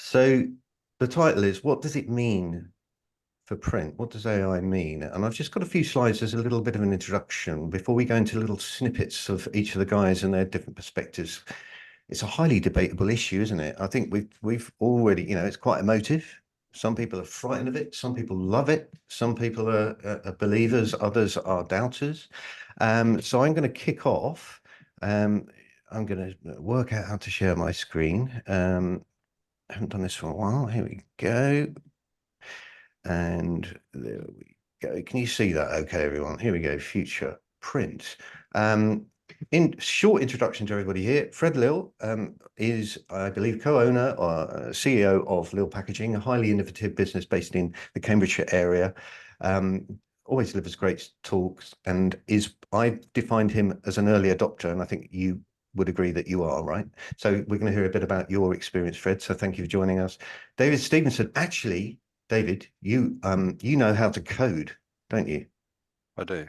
So the title is, what does it mean for print? What does AI mean? And I've just got a few slides as a little bit of an introduction before we go into little snippets of each of the guys and their different perspectives. It's a highly debatable issue, isn't it? I think we've already, it's quite emotive. Some people are frightened of it. Some people love it. Some people are believers. Others are doubters. So I'm going to kick off. I'm going to work out how to share my screen. I haven't done this for a while. Here we go. And there we go. Can you see that? Okay, everyone. Here we go. Future print. In short introduction to everybody here, Fred Lill is, I believe, co-owner or CEO of Lill Packaging, a highly innovative business based in the Cambridgeshire area. Always delivers great talks and I defined him as an early adopter, and I think you would agree that you are, right? So we're going to hear a bit about your experience, Fred. So thank you for joining us. David Stevenson, actually, David, you know how to code, don't you? I do.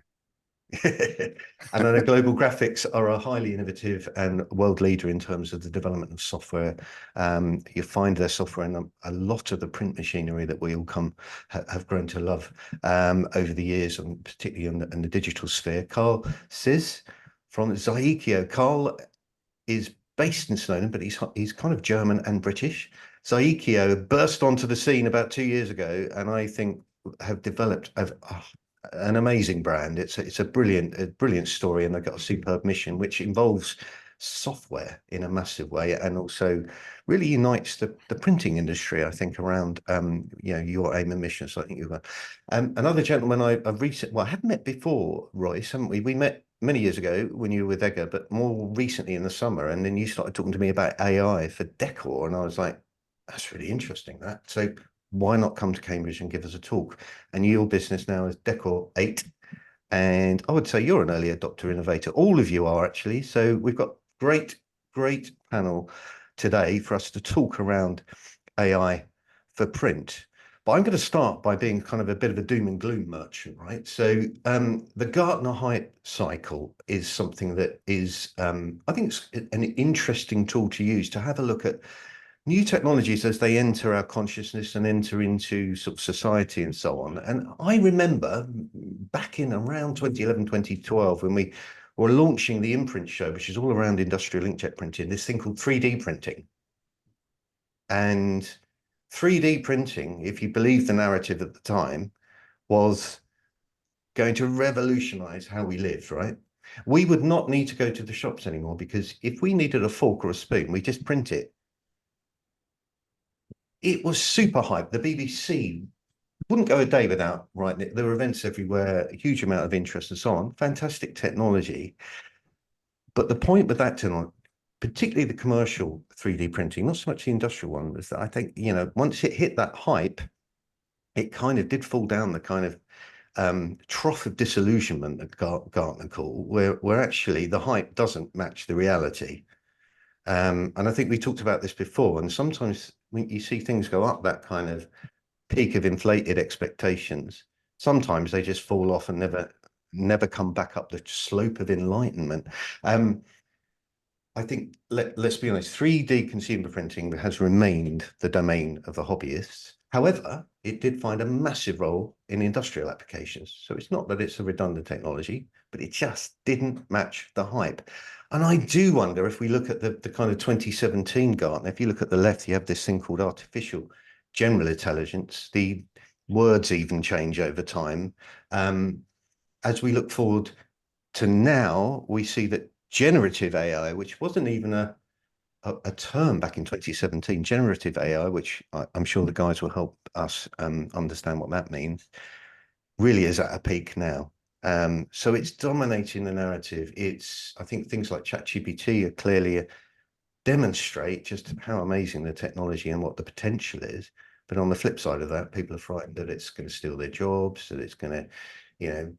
And I know Global Graphics are a highly innovative and world leader in terms of the development of software. You find their software in a lot of the print machinery that we all have grown to love over the years, and particularly in the digital sphere. Karl says from Zaikio. Karl is based in Snowdon, but he's kind of German and British. Zaikio burst onto the scene about 2 years ago, and I think have developed an amazing brand. It's a brilliant story, and they've got a superb mission, which involves software in a massive way, and also really unites the printing industry, I think, around your aim and mission. So I think you've got another gentleman I haven't met before, Royce, haven't we? We met many years ago when you were with Edgar, but more recently in the summer, and then you started talking to me about AI for decor, and I was like, that's really interesting. So why not come to Cambridge and give us a talk? And your business now is Decor 8. And I would say you're an early adopter innovator. All of you are, actually. So we've got great panel today for us to talk around AI for print. But I'm going to start by being kind of a bit of a doom and gloom merchant, right? So the Gartner hype cycle is something that is, I think it's an interesting tool to use to have a look at new technologies as they enter our consciousness and enter into sort of society and so on. And I remember back in around 2011, 2012, when we were launching the Imprint show, which is all around industrial inkjet printing, this thing called 3D printing. And 3D printing, if you believe the narrative at the time, was going to revolutionize how we lived, right? We would not need to go to the shops anymore, because if we needed a fork or a spoon, we just print it. It was super hype. The BBC wouldn't go a day without writing it. There were events everywhere, a huge amount of interest and so on. Fantastic technology. But the point with that technology, particularly the commercial 3D printing, not so much the industrial one, was that I think, once it hit that hype, it kind of did fall down the kind of trough of disillusionment that Gartner call, where actually the hype doesn't match the reality. And I think we talked about this before, and sometimes when you see things go up that kind of peak of inflated expectations, sometimes they just fall off and never come back up the slope of enlightenment. I think let's be honest, 3D consumer printing has remained the domain of the hobbyists. However, it did find a massive role in industrial applications. So it's not that it's a redundant technology, but it just didn't match the hype. And I do wonder, if we look at the kind of 2017 Gartner, if you look at the left, you have this thing called artificial general intelligence. The words even change over time. As we look forward to now, we see that generative AI, which wasn't even a term back in 2017, generative AI, which I'm sure the guys will help us understand what that means, really is at a peak now. So it's dominating the narrative. I think things like ChatGPT are clearly demonstrate just how amazing the technology and what the potential is. But on the flip side of that, people are frightened that it's going to steal their jobs, that it's going to,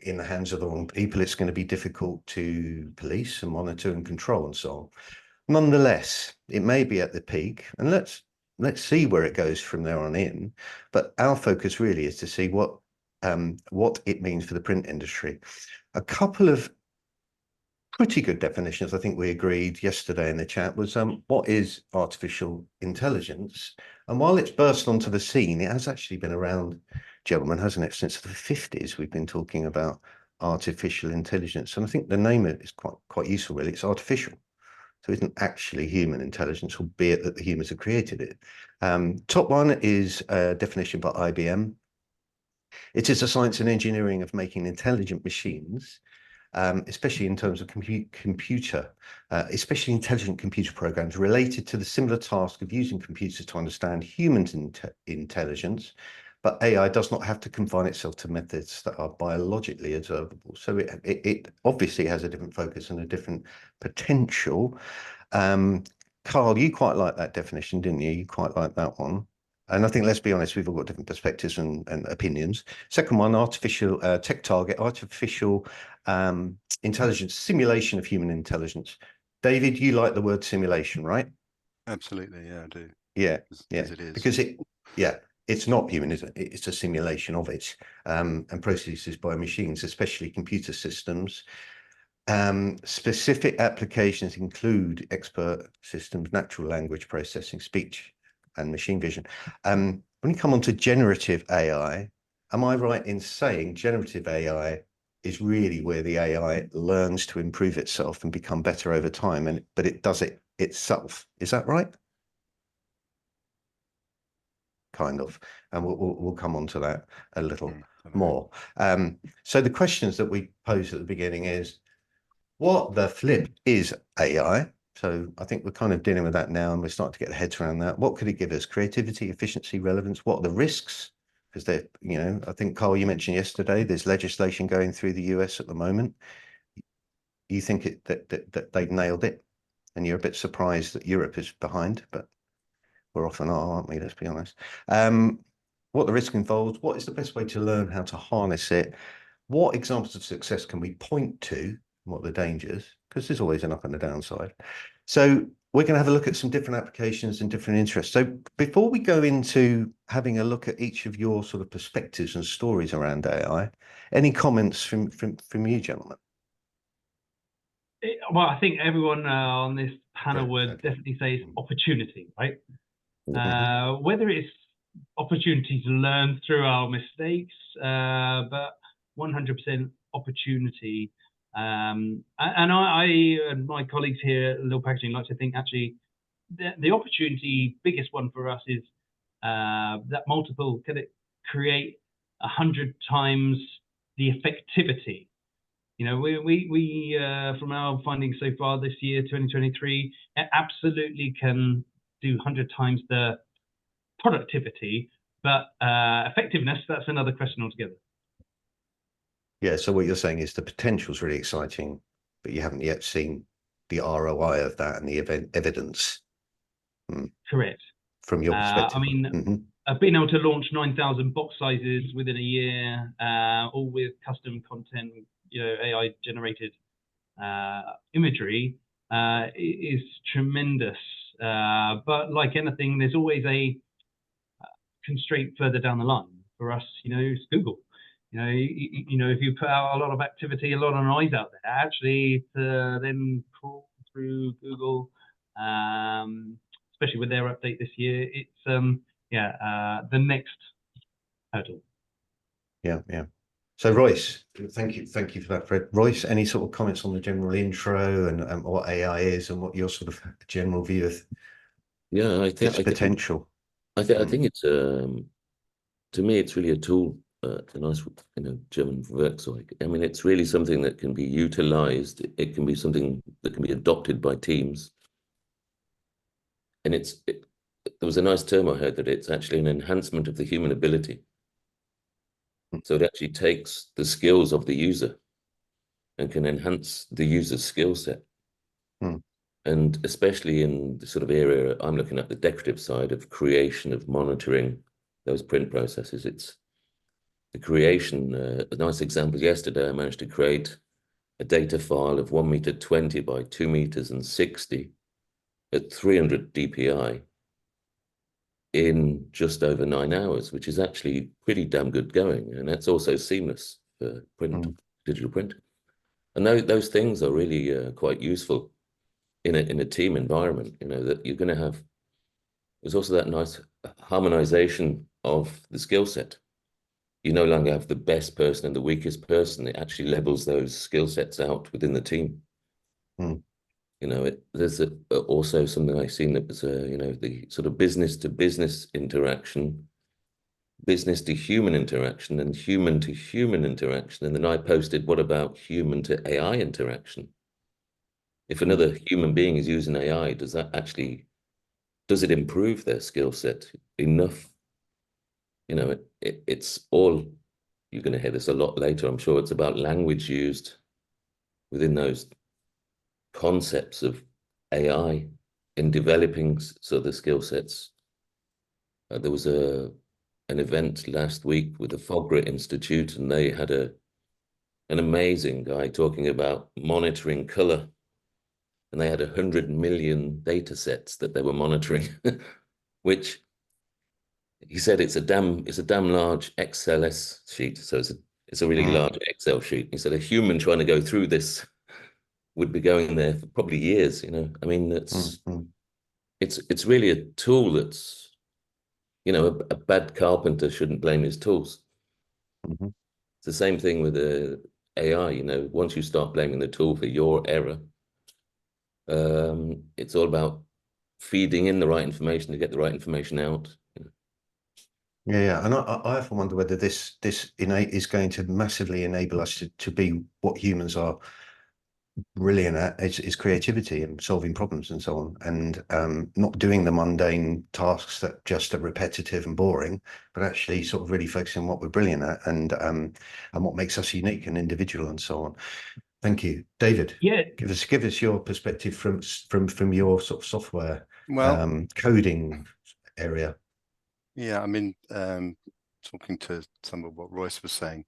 in the hands of the wrong people, it's going to be difficult to police and monitor and control and so on. Nonetheless, it may be at the peak, and let's see where it goes from there on in. But our focus really is to see what it means for the print industry. A couple of pretty good definitions. I think we agreed yesterday in the chat was what is artificial intelligence? And while it's burst onto the scene, it has actually been around, gentlemen, hasn't it? Since the 50s, we've been talking about artificial intelligence. And I think the name of it is quite useful, really. It's artificial. So it isn't actually human intelligence, albeit that the humans have created it. Top one is a definition by IBM. It is the science and engineering of making intelligent machines, especially in terms of especially intelligent computer programs related to the similar task of using computers to understand human intelligence. But AI does not have to confine itself to methods that are biologically observable. So it obviously has a different focus and a different potential. Karl, you quite like that definition, didn't you? You quite like that one. And I think, let's be honest, we've all got different perspectives and opinions. Second one, artificial tech target, artificial intelligence, simulation of human intelligence. David, you like the word simulation, right? Absolutely, yeah, I do. Yeah, yeah, as it is. because it's not human, is it? It's a simulation of it, and processes by machines, especially computer systems. Specific applications include expert systems, natural language processing, speech, and machine vision. When you come on to generative AI, am I right in saying generative AI is really where the AI learns to improve itself and become better over time, but it does it itself? Is that right? Kind of, and we'll come on to that a little more. So the questions that we posed at the beginning is, what the flip is AI? So I think we're kind of dealing with that now, and we're starting to get the heads around that. What could it give us? Creativity, efficiency, relevance? What are the risks? Because I think, Karl, you mentioned yesterday, there's legislation going through the US at the moment. You think that they've nailed it, and you're a bit surprised that Europe is behind, but we're often are, aren't we? Let's be honest. What the risk involved? What is the best way to learn how to harness it? What examples of success can we point to? What are the dangers? Because there's always an up and a downside. So we're going to have a look at some different applications and different interests. So before we go into having a look at each of your sort of perspectives and stories around AI, any comments from you, gentlemen? Well, I think everyone on this panel would definitely say it's opportunity, right? Whether it's opportunity to learn through our mistakes, but 100% opportunity. And I and my colleagues here at Lill Packaging like to think actually the opportunity, biggest one for us is that multiple, can it create 100 times the effectivity? You know, we from our findings so far this year, 2023, it absolutely can do 100 times the productivity, but effectiveness, that's another question altogether. Yeah, so what you're saying is the potential is really exciting, but you haven't yet seen the ROI of that and the evidence. Correct. From your perspective. I mean, I've been able to launch 9,000 box sizes within a year, all with custom content, you know, AI generated imagery is tremendous. But like anything, there's always a constraint further down the line. For us, you know, it's Google. You know, if you put out a lot of activity, a lot of noise out there, actually to then crawl through Google, especially with their update this year, it's the next hurdle. Yeah. So Royce, thank you for that, Fred. Royce, any sort of comments on the general intro and what AI is and what your sort of general view of its potential? I think it's to me it's really a tool, a nice German Werkzeug. I mean, it's really something that can be utilized. It can be something that can be adopted by teams. And there was a nice term I heard that it's actually an enhancement of the human ability. So it actually takes the skills of the user and can enhance the user's skill set. And especially in the sort of area I'm looking at, the decorative side of creation, of monitoring those print processes. It's the creation. A nice example yesterday, I managed to create a data file of 1.20 meters by 2.60 meters at 300 DPI in just over 9 hours, which is actually pretty damn good going. And that's also seamless for print, digital print. And those things are really quite useful in a team environment, you know, that you're going to have. There's also that nice harmonization of the skill set. You no longer have the best person and the weakest person. It actually levels those skill sets out within the team. Mm. You know, there's also something I've seen that was, you know, the sort of business to business interaction, business to human interaction, and human to human interaction. And then I posted, what about human to AI interaction? If another human being is using AI, does it improve their skill set enough? You know, it's all, you're going to hear this a lot later, I'm sure. It's about language used within those concepts of AI in developing the skill sets. There was an event last week with the Moeller Institute, and they had an amazing guy talking about monitoring color, and they had 100 million data sets that they were monitoring, which he said it's a damn large XLS sheet. So it's a really large Excel sheet. He said a human trying to go through this would be going there for probably years, you know. I mean, it's really a tool that's, you know, a bad carpenter shouldn't blame his tools. Mm-hmm. It's the same thing with the AI, you know. Once you start blaming the tool for your error, it's all about feeding in the right information to get the right information out. You know? Yeah, and I often wonder whether this innate is going to massively enable us to be what humans are brilliant at, is creativity and solving problems and so on, and not doing the mundane tasks that just are repetitive and boring, but actually sort of really focusing on what we're brilliant at, and what makes us unique and individual and so on. Thank you, David. Yeah, give us your perspective from your sort of software coding area. Yeah, I mean, talking to some of what Royce was saying,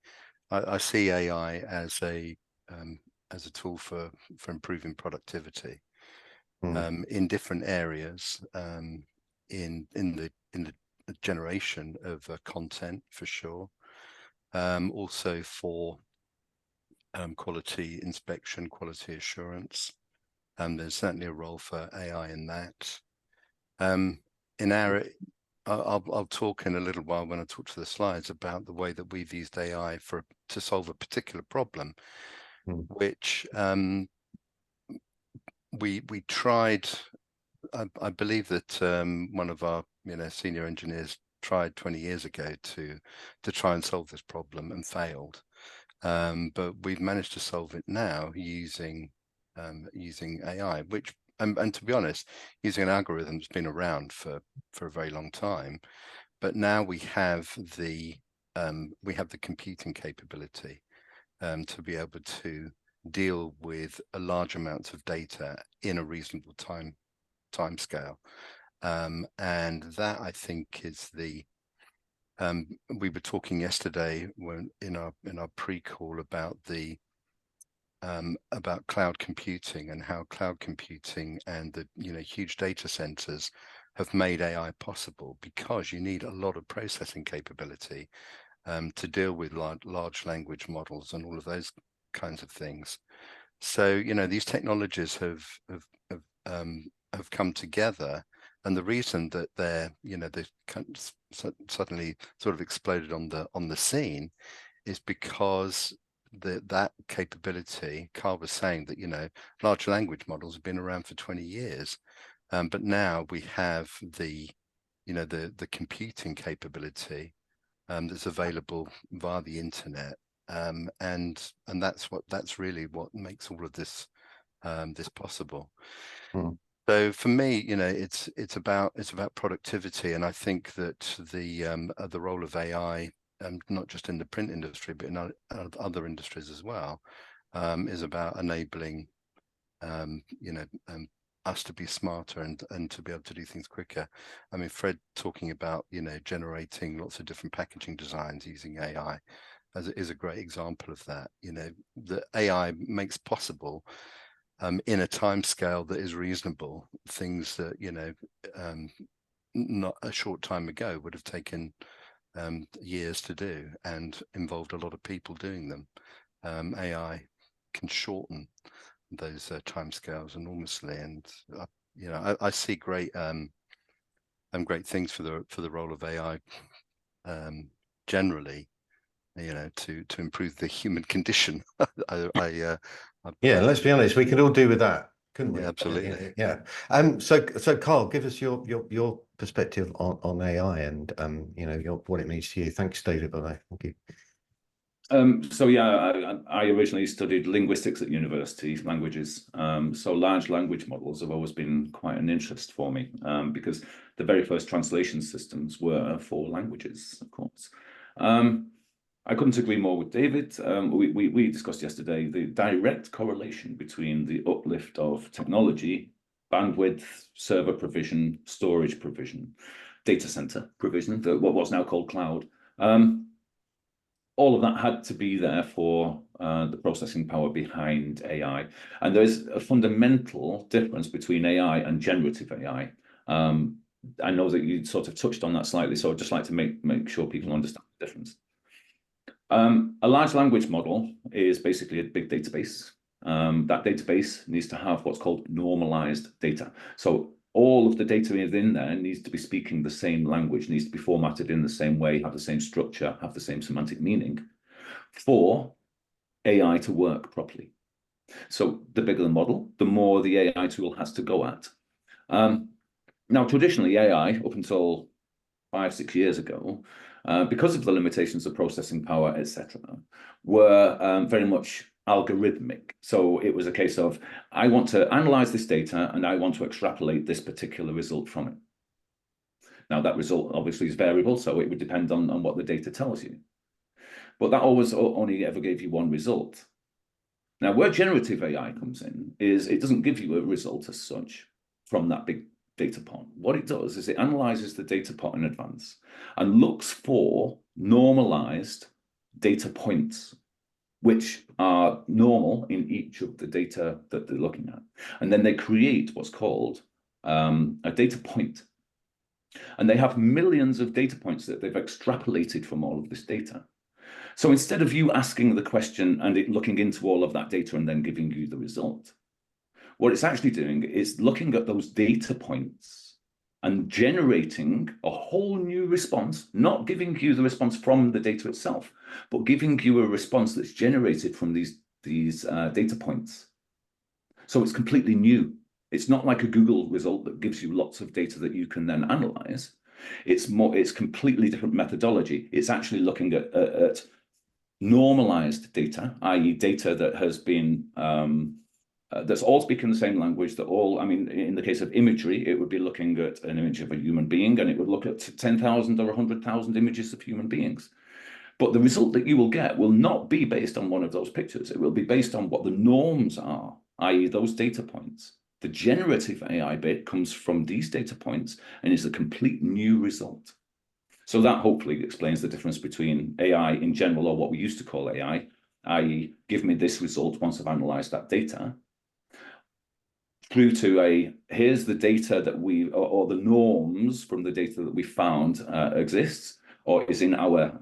I see AI as a tool for improving productivity in different areas, in the generation of content for sure, also for quality inspection, quality assurance. There's certainly a role for AI in that. In our I'll talk in a little while when I talk to the slides about the way that we've used AI to solve a particular problem, which we tried. I believe that one of our senior engineers tried 20 years ago to try and solve this problem and failed, but we've managed to solve it now using AI, which and to be honest, using an algorithm that's been around for a very long time, but now we have the computing capability to be able to deal with a large amount of data in a reasonable time scale, and that, I think, is the we were talking yesterday when in our pre-call about cloud computing, and how cloud computing and the huge data centers have made AI possible, because you need a lot of processing capability to deal with large language models and all of those kinds of things. So these technologies have come together, and the reason that they're suddenly sort of exploded on the scene is because that capability. Karl was saying that large language models have been around for 20 years, but now we have the computing capability that's available via the internet, and that's really what makes all of this possible. So for me, it's about productivity, and I think that the role of AI, not just in the print industry, but in other industries as well, is about enabling us to be smarter and to be able to do things quicker. I mean, Fred talking about generating lots of different packaging designs using AI is a great example of that. The AI makes possible, in a time scale that is reasonable, things that not a short time ago would have taken years to do and involved a lot of people doing them. AI can shorten those timescales enormously. And you know, I see great great things for the role of AI generally, you know, to improve the human condition. Yeah, let's be honest, we could all do with that, couldn't we? Yeah, absolutely. Yeah. So Karl, give us your perspective on AI and you know, what it means to you. Thanks, David, by the way. Thank you. So yeah, I originally studied linguistics at university, languages. So large language models have always been quite an interest for me, because the very first translation systems were for languages, of course. I couldn't agree more with David. We discussed yesterday the direct correlation between the uplift of technology, bandwidth, server provision, storage provision, data center provision, what was now called cloud. All of that had to be there for the processing power behind AI. And there's a fundamental difference between AI and generative AI. I know that you sort of touched on that slightly, so I'd just like to make sure people understand the difference. A large language model is basically a big database. That database needs to have what's called normalized data. So all of the data within there needs to be speaking the same language, needs to be formatted in the same way, have the same structure, have the same semantic meaning for AI to work properly. So the bigger the model, the more the AI tool has to go at. Now, traditionally, AI, up until 5-6 years ago, because of the limitations of processing power, etc., were very much algorithmic. So it was a case of, I want to analyze this data and I want to extrapolate this particular result from it. Now, that result obviously is variable, so it would depend on what the data tells you. But that always only ever gave you one result. Now, where generative AI comes in is it doesn't give you a result as such from that big data pot. What it does is it analyzes the data pot in advance and looks for normalized data points, which are normal in each of the data that they're looking at. And then they create what's called a data point. And they have millions of data points that they've extrapolated from all of this data. So instead of you asking the question and it looking into all of that data and then giving you the result, what it's actually doing is looking at those data points and generating a whole new response, not giving you the response from the data itself, but giving you a response that's generated from these data points. So it's completely new. It's not like a Google result that gives you lots of data that you can then analyze. It's completely different methodology. It's actually looking at normalized data, i.e. data that has been that's all speaking the same language, that all, I mean, in the case of imagery, it would be looking at an image of a human being and it would look at 10,000 or 100,000 images of human beings. But the result that you will get will not be based on one of those pictures. It will be based on what the norms are, i.e. those data points. The generative AI bit comes from these data points and is a complete new result. So that hopefully explains the difference between AI in general, or what we used to call AI, i.e. give me this result once I've analyzed that data, through to here's the data that or the norms from the data that we found exists or is in our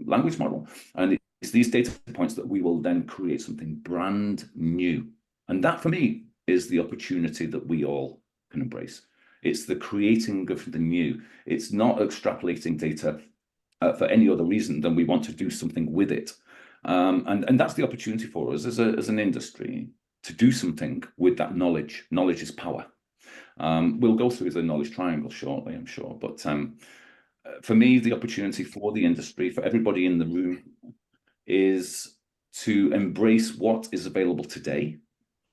language model. And it's these data points that we will then create something brand new. And that for me is the opportunity that we all can embrace. It's the creating of the new. It's not extrapolating data for any other reason than we want to do something with it. And that's the opportunity for us as an industry to do something with that knowledge. Knowledge is power. We'll go through the knowledge triangle shortly, I'm sure. But for me, the opportunity for the industry, for everybody in the room, is to embrace what is available today.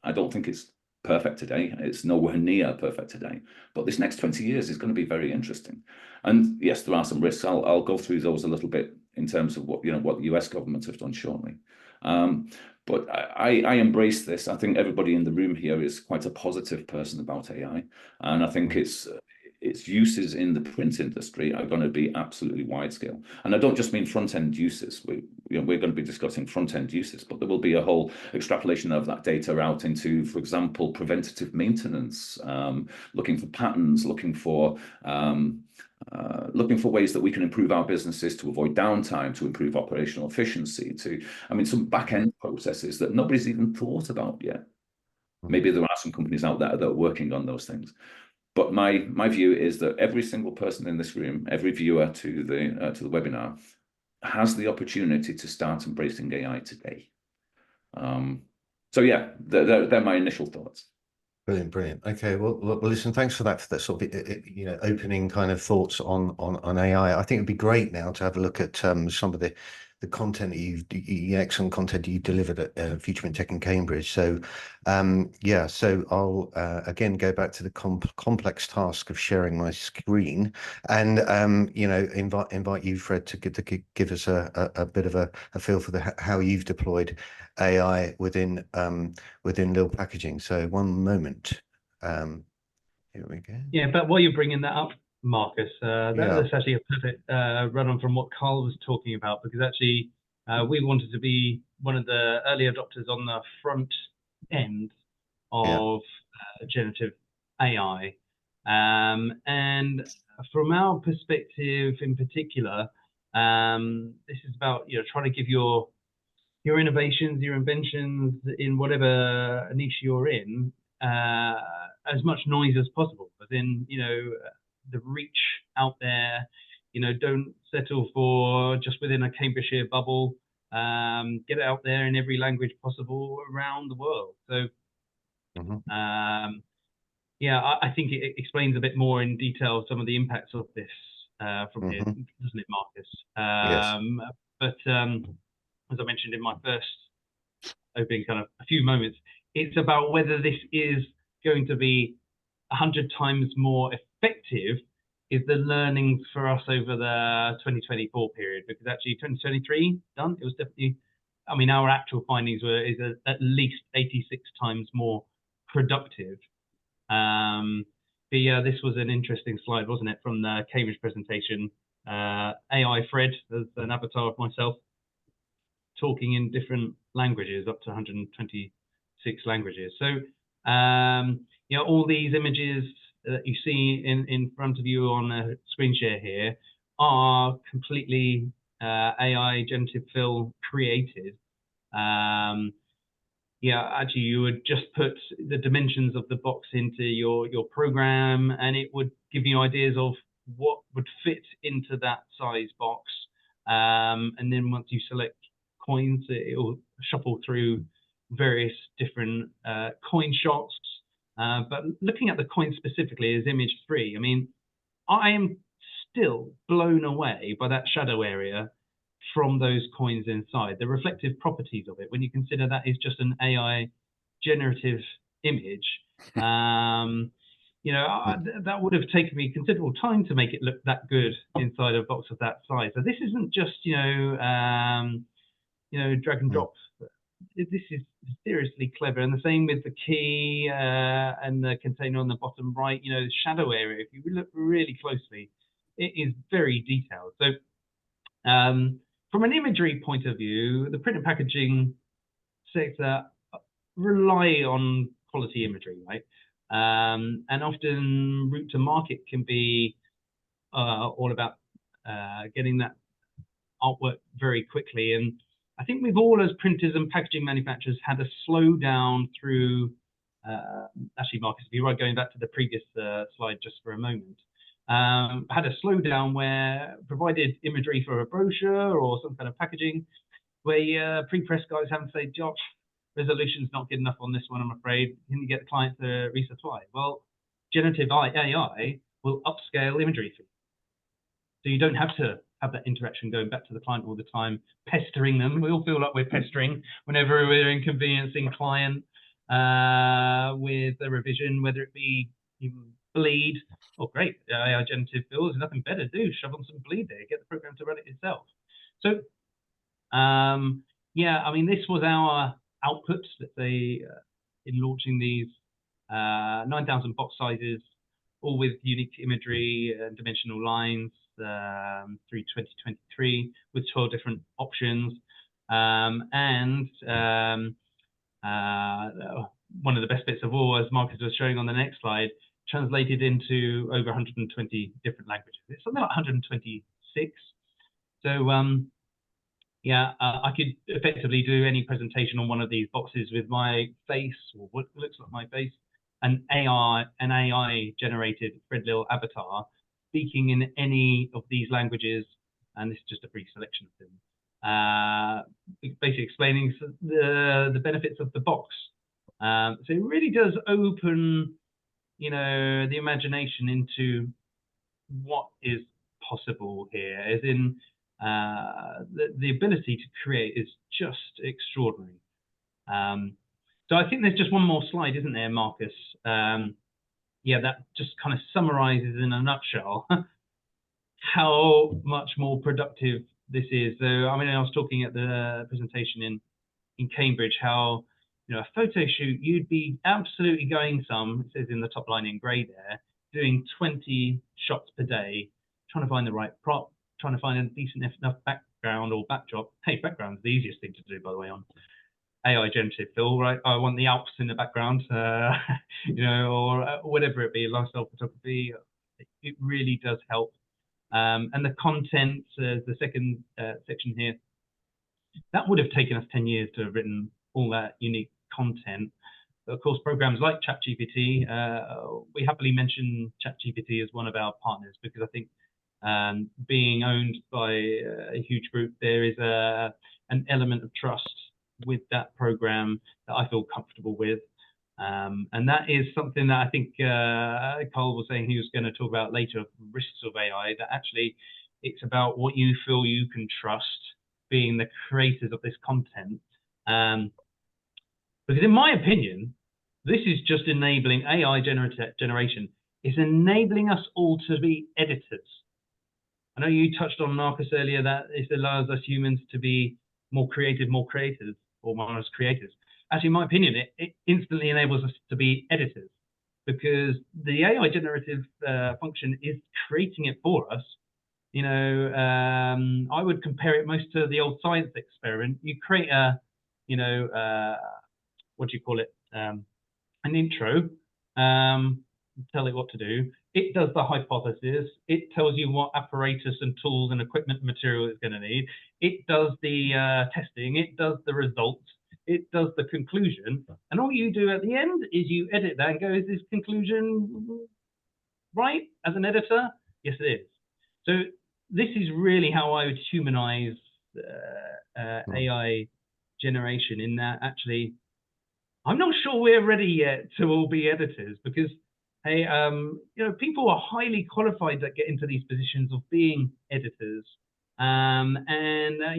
I don't think it's perfect today. It's nowhere near perfect today. But this next 20 years is going to be very interesting. And yes, there are some risks. I'll go through those a little bit in terms of what the US government have done shortly. But I embrace this. I think everybody in the room here is quite a positive person about AI. And I think its uses in the print industry are going to be absolutely wide scale. And I don't just mean front-end uses. you know, we're going to be discussing front-end uses, but there will be a whole extrapolation of that data out into, for example, preventative maintenance, looking for patterns, looking for ways that we can improve our businesses to avoid downtime, to improve operational efficiency, I mean, some back-end processes that nobody's even thought about yet. Maybe there are some companies out there that are working on those things. But my view is that every single person in this room, every viewer to the webinar, has the opportunity to start embracing AI today. So yeah, they're my initial thoughts. Brilliant, brilliant. Okay, well, listen, thanks for that sort of opening kind of thoughts on AI. I think it'd be great now to have a look at some of the content that excellent content you delivered at FuturePrint TECH in Cambridge. So yeah, so I'll again go back to the complex task of sharing my screen, and invite you, Fred, to give us a bit of a feel for how you've deployed AI within Lill packaging. So one moment. Here we go. Yeah, but while you're bringing that up, Marcus, that's actually a perfect run-on from what Karl was talking about, because actually we wanted to be one of the early adopters on the front end of generative AI. And from our perspective in particular, this is about trying to give your innovations, your inventions in whatever niche you're in, as much noise as possible, as in, the reach out there, don't settle for just within a Cambridgeshire bubble, get it out there in every language possible around the world. So, yeah, I think it explains a bit more in detail some of the impacts of this from here, doesn't it, Marcus? Yes. But as I mentioned in my first opening kind of a few moments, it's about whether this is going to be 100 times more effective is the learnings for us over the 2024 period, because actually 2023 done, it was definitely, I mean, our actual findings is at least 86 times more productive. But yeah, this was an interesting slide, wasn't it, from the Cambridge presentation. AI Fred, as an avatar of myself, talking in different languages, up to 126 languages. So, all these images that you see in front of you on a screen share here are completely AI generative fill created. Actually, you would just put the dimensions of the box into your program, and it would give you ideas of what would fit into that size box. And then once you select coins, it will shuffle through various different coin shots. But looking at the coin specifically as image 3, I mean, I am still blown away by that shadow area from those coins inside, the reflective properties of it, when you consider that is just an AI generative image. That would have taken me considerable time to make it look that good inside a box of that size. So this isn't just drag and drop. This is seriously clever, and the same with the key and the container on the bottom right. The shadow area, if you look really closely, it is very detailed. So from an imagery point of view, the print and packaging sector rely on quality imagery, right? And often route to market can be all about getting that artwork very quickly. And I think we've all, as printers and packaging manufacturers, had a slowdown through, actually, Marcus, if you're right, going back to the previous slide just for a moment, had a slowdown where provided imagery for a brochure or some kind of packaging, where pre-press guys haven't said, Josh, resolution's not good enough on this one, I'm afraid. Can you get the client to resupply? Well, generative AI will upscale imagery for you. So you don't have to have that interaction going back to the client all the time, pestering them. We all feel like we're pestering whenever we're inconveniencing client with a revision, whether it be even bleed. Oh, great, AI generative fill, there's nothing better to do. Shove on some bleed there, get the program to run it itself. So, yeah, I mean, this was our output, let's say, in launching these 9,000 box sizes, all with unique imagery and dimensional lines through 2023 with 12 different options. One of the best bits of all, as Marcus was showing on the next slide, translated into over 120 different languages. It's something like 126. So yeah, I could effectively do any presentation on one of these boxes with my face, or what looks like my face, an AI generated Fred Lill avatar speaking in any of these languages, and this is just a brief selection of them. Basically explaining the benefits of the box. So it really does open, you know, the imagination into what is possible here, as in the ability to create is just extraordinary. So I think there's just one more slide, isn't there, Marcus? Yeah, that just kind of summarizes in a nutshell how much more productive this is. So I mean, I was talking at the presentation in Cambridge how, you know, a photo shoot, you'd be absolutely going some, it says in the top line in grey there, doing 20 shots per day, trying to find the right prop, trying to find a decent enough background or backdrop. Hey, background's the easiest thing to do, by the way, on AI generative fill, right? I want the Alps in the background, you know, or whatever it be, lifestyle photography. It really does help. And the content, the second section here, that would have taken us 10 years to have written all that unique content. But of course, programs like ChatGPT, we happily mention ChatGPT as one of our partners because I think being owned by a huge group, there is an element of trust with that program that I feel comfortable with. And that is something that I think Karl was saying he was going to talk about later, risks of AI, that actually it's about what you feel you can trust being the creators of this content. Because in my opinion, this is just enabling AI generation is enabling us all to be editors. I know you touched on, Marcus, earlier that it allows us humans to be more creative, more creators, or more as creators. Actually, in my opinion, it instantly enables us to be editors because the AI generative function is creating it for us. You know, I would compare it most to the old science experiment. You create a, you know, what do you call it? An intro, tell it what to do. It does the hypothesis. It tells you what apparatus and tools and equipment and material it's going to need. It does the testing. It does the results. It does the conclusion. And all you do at the end is you edit that and go, is this conclusion right as an editor? Yes, it is. So this is really how I would humanize AI generation, in that actually, I'm not sure we're ready yet to all be editors because, hey, you know, people are highly qualified that get into these positions of being editors and,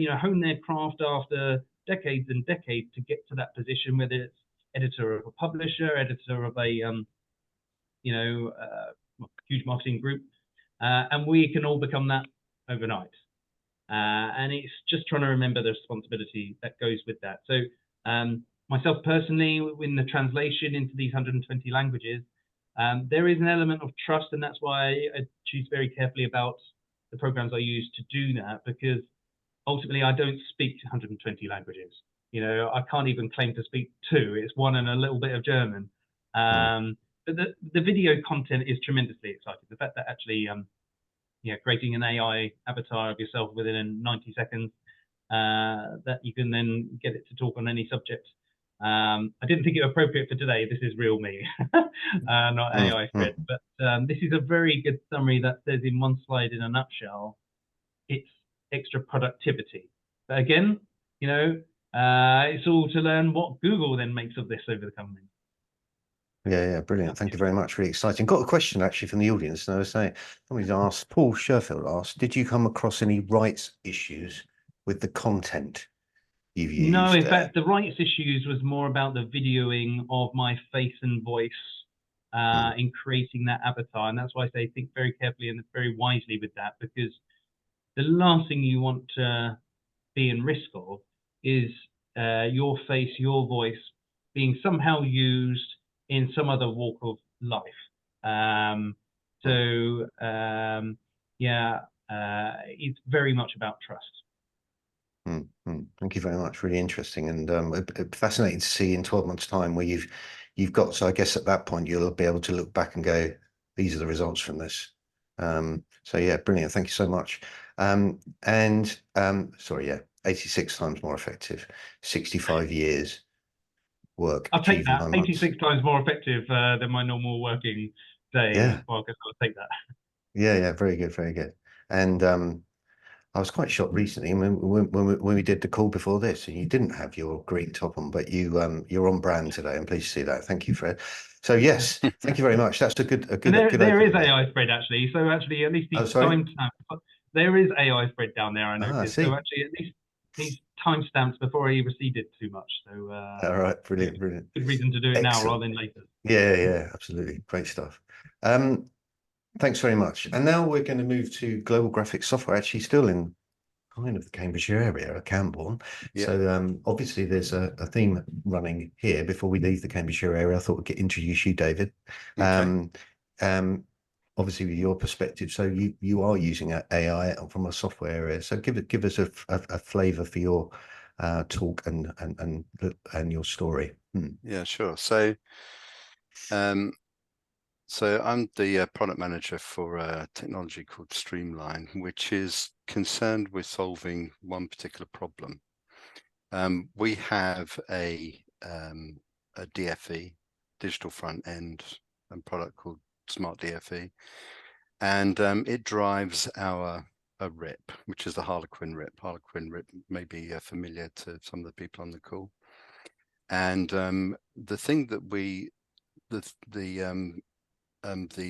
you know, hone their craft after decades and decades to get to that position, whether it's editor of a publisher, editor of a, you know, huge marketing group. And we can all become that overnight. And it's just trying to remember the responsibility that goes with that. So myself personally, in the translation into these 120 languages, there is an element of trust, and that's why I choose very carefully about the programs I use to do that, because ultimately I don't speak 120 languages. You know, I can't even claim to speak 2. It's 1 and a little bit of German. But the video content is tremendously exciting. The fact that actually, yeah, creating an AI avatar of yourself within 90 seconds, that you can then get it to talk on any subject. I didn't think it appropriate for today. This is real me, not AI Fred. But this is a very good summary that says in one slide, in a nutshell, it's extra productivity. But again, you know, it's all to learn what Google then makes of this over the coming. Yeah, brilliant. Thank you very much. Really exciting. Got a question actually from the audience. And I was saying, somebody's asked, Paul Sherfield asked, did you come across any rights issues with the content you've used? No, in fact, the rights issues was more about the videoing of my face and voice in creating that avatar. And that's why I say think very carefully and very wisely with that, because the last thing you want to be in risk of is your face, your voice being somehow used in some other walk of life. Yeah, it's very much about trust. Thank you very much. Really interesting, and fascinating to see in 12 months' time where you've got. So I guess at that point you'll be able to look back and go, these are the results from this. So yeah, brilliant. Thank you so much. Sorry, yeah, 86 times more effective, 65 years work. I'll take that. 9 months. 86 times more effective than my normal working day. Yeah. Well, I guess I'll take that. Yeah, very good, very good. And I was quite shocked recently when we did the call before this, and you didn't have your green top on, but you're on brand today. I'm pleased to see that. Thank you, Fred. So yes, thank you very much. That's a good There is overview. AI spread actually. So actually, at least these sorry? timestamps. There is AI spread down there. I I noticed. see. So actually, at least these timestamps before I receded too much. So All right, brilliant. good reason to do it now rather than later. Yeah, absolutely. Great stuff. Thanks very much. And now we're going to move to global graphics software, actually still in kind of the Cambridgeshire area, Camborne. Yeah. So obviously there's a theme running here. Before we leave the Cambridgeshire area, I thought we'd introduce you, David. Okay. Obviously with your perspective, so you are using AI from a software area. So give us a flavour for your talk and your story. Yeah, sure. So I'm the product manager for a technology called Streamline, which is concerned with solving one particular problem. We have a DFE, digital front end, and product called Smart DFE, and it drives our RIP, which is the Harlequin RIP. Harlequin RIP may be familiar to some of the people on the call. And the thing that the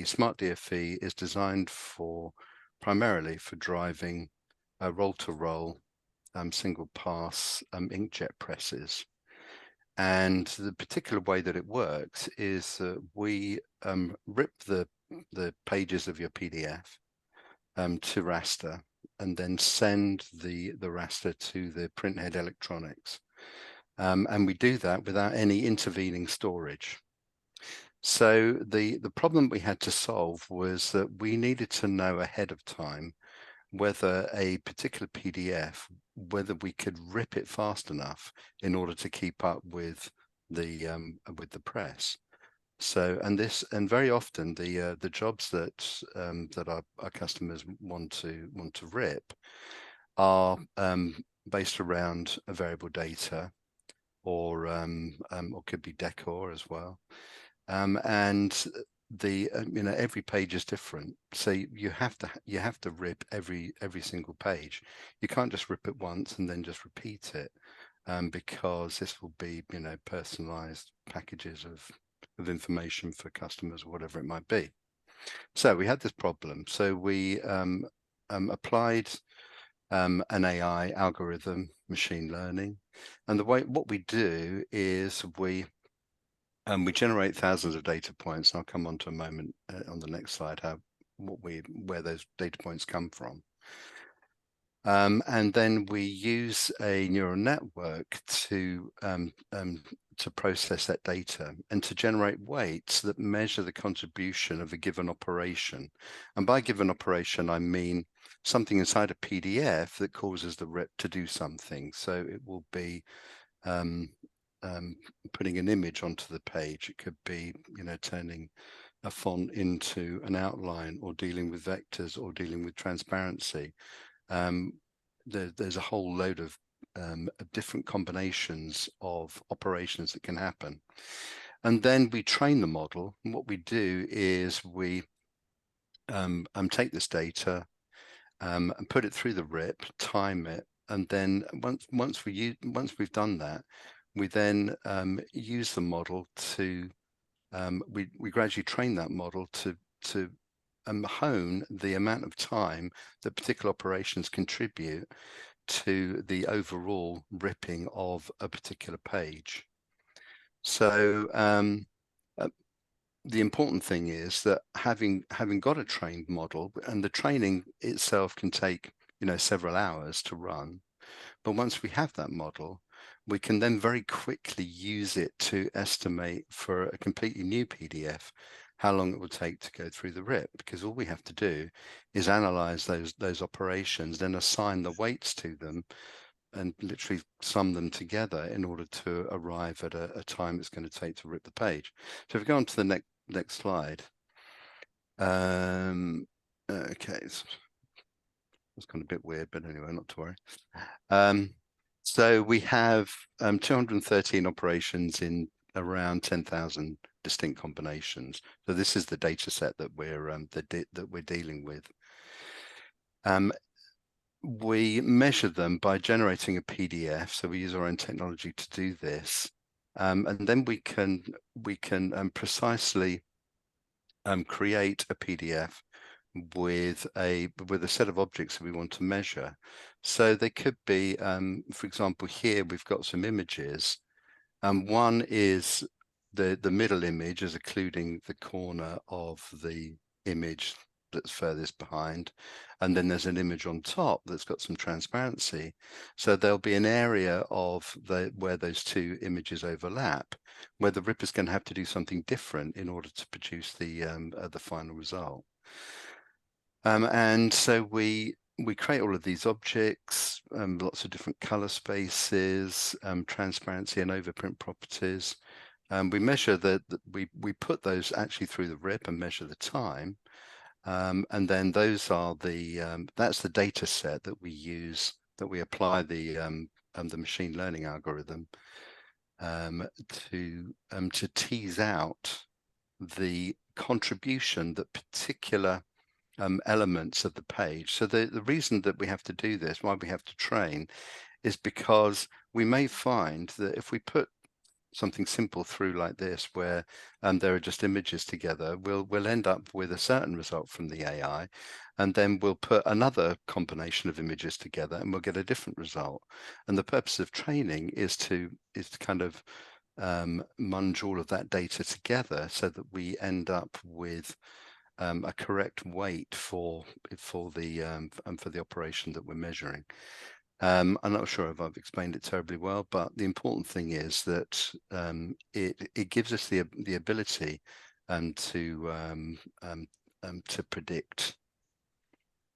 Smart DFE is designed primarily for driving roll-to-roll single pass inkjet presses. And the particular way that it works is that we rip the pages of your PDF to raster, and then send the raster to the printhead electronics. And we do that without any intervening storage. So the problem we had to solve was that we needed to know ahead of time whether a particular PDF, whether we could rip it fast enough in order to keep up with the press. So and very often the jobs that our customers want to rip are based around a variable data, or could be decor as well. And every page is different, so you have to rip every single page. You can't just rip it once and then just repeat it, because this will be personalized packages of information for customers or whatever it might be. So we had this problem, so we applied an AI algorithm, machine learning, and what we do is we generate thousands of data points, and I'll come on to a moment on the next slide where those data points come from. And then we use a neural network to process that data and to generate weights that measure the contribution of a given operation. And by given operation, I mean something inside a PDF that causes the RIP to do something. So it will be putting an image onto the page. It could be, turning a font into an outline, or dealing with vectors, or dealing with transparency. There's a whole load of different combinations of operations that can happen. And then we train the model. And what we do is we take this data and put it through the RIP, time it, and then once we've done that, we then use the model to we gradually train that model to hone the amount of time that particular operations contribute to the overall ripping of a particular page. So the important thing is that having got a trained model, and the training itself can take several hours to run, but once we have that model, we can then very quickly use it to estimate for a completely new PDF how long it will take to go through the RIP, because all we have to do is analyze those operations, then assign the weights to them, literally sum them together in order to arrive at a time it's going to take to rip the page. So if we go on to the next slide. Okay, it's kind of a bit weird, but anyway, not to worry. So we have 213 operations in around 10,000 distinct combinations. So this is the data set that we're dealing with. We measure them by generating a PDF. So we use our own technology to do this, and then we can precisely create a PDF with a set of objects that we want to measure. So they could be, for example, here we've got some images. One is the middle image is occluding the corner of the image that's furthest behind, and then there's an image on top that's got some transparency. So there'll be an area of where those two images overlap, where the ripper's going to have to do something different in order to produce the final result. And so we create all of these objects, lots of different color spaces, transparency and overprint properties. We measure we put those actually through the rip and measure the time. And then those are that's the data set that we use, that we apply the machine learning algorithm to tease out the contribution that particular elements of the page. So the reason that we have to do this, why we have to train, is because we may find that if we put something simple through like this, where there are just images together, we'll end up with a certain result from the AI, and then we'll put another combination of images together and we'll get a different result. And the purpose of training is to kind of munge all of that data together so that we end up with a correct weight for the operation that we're measuring. I'm not sure if I've explained it terribly well, but the important thing is that it gives us the ability to predict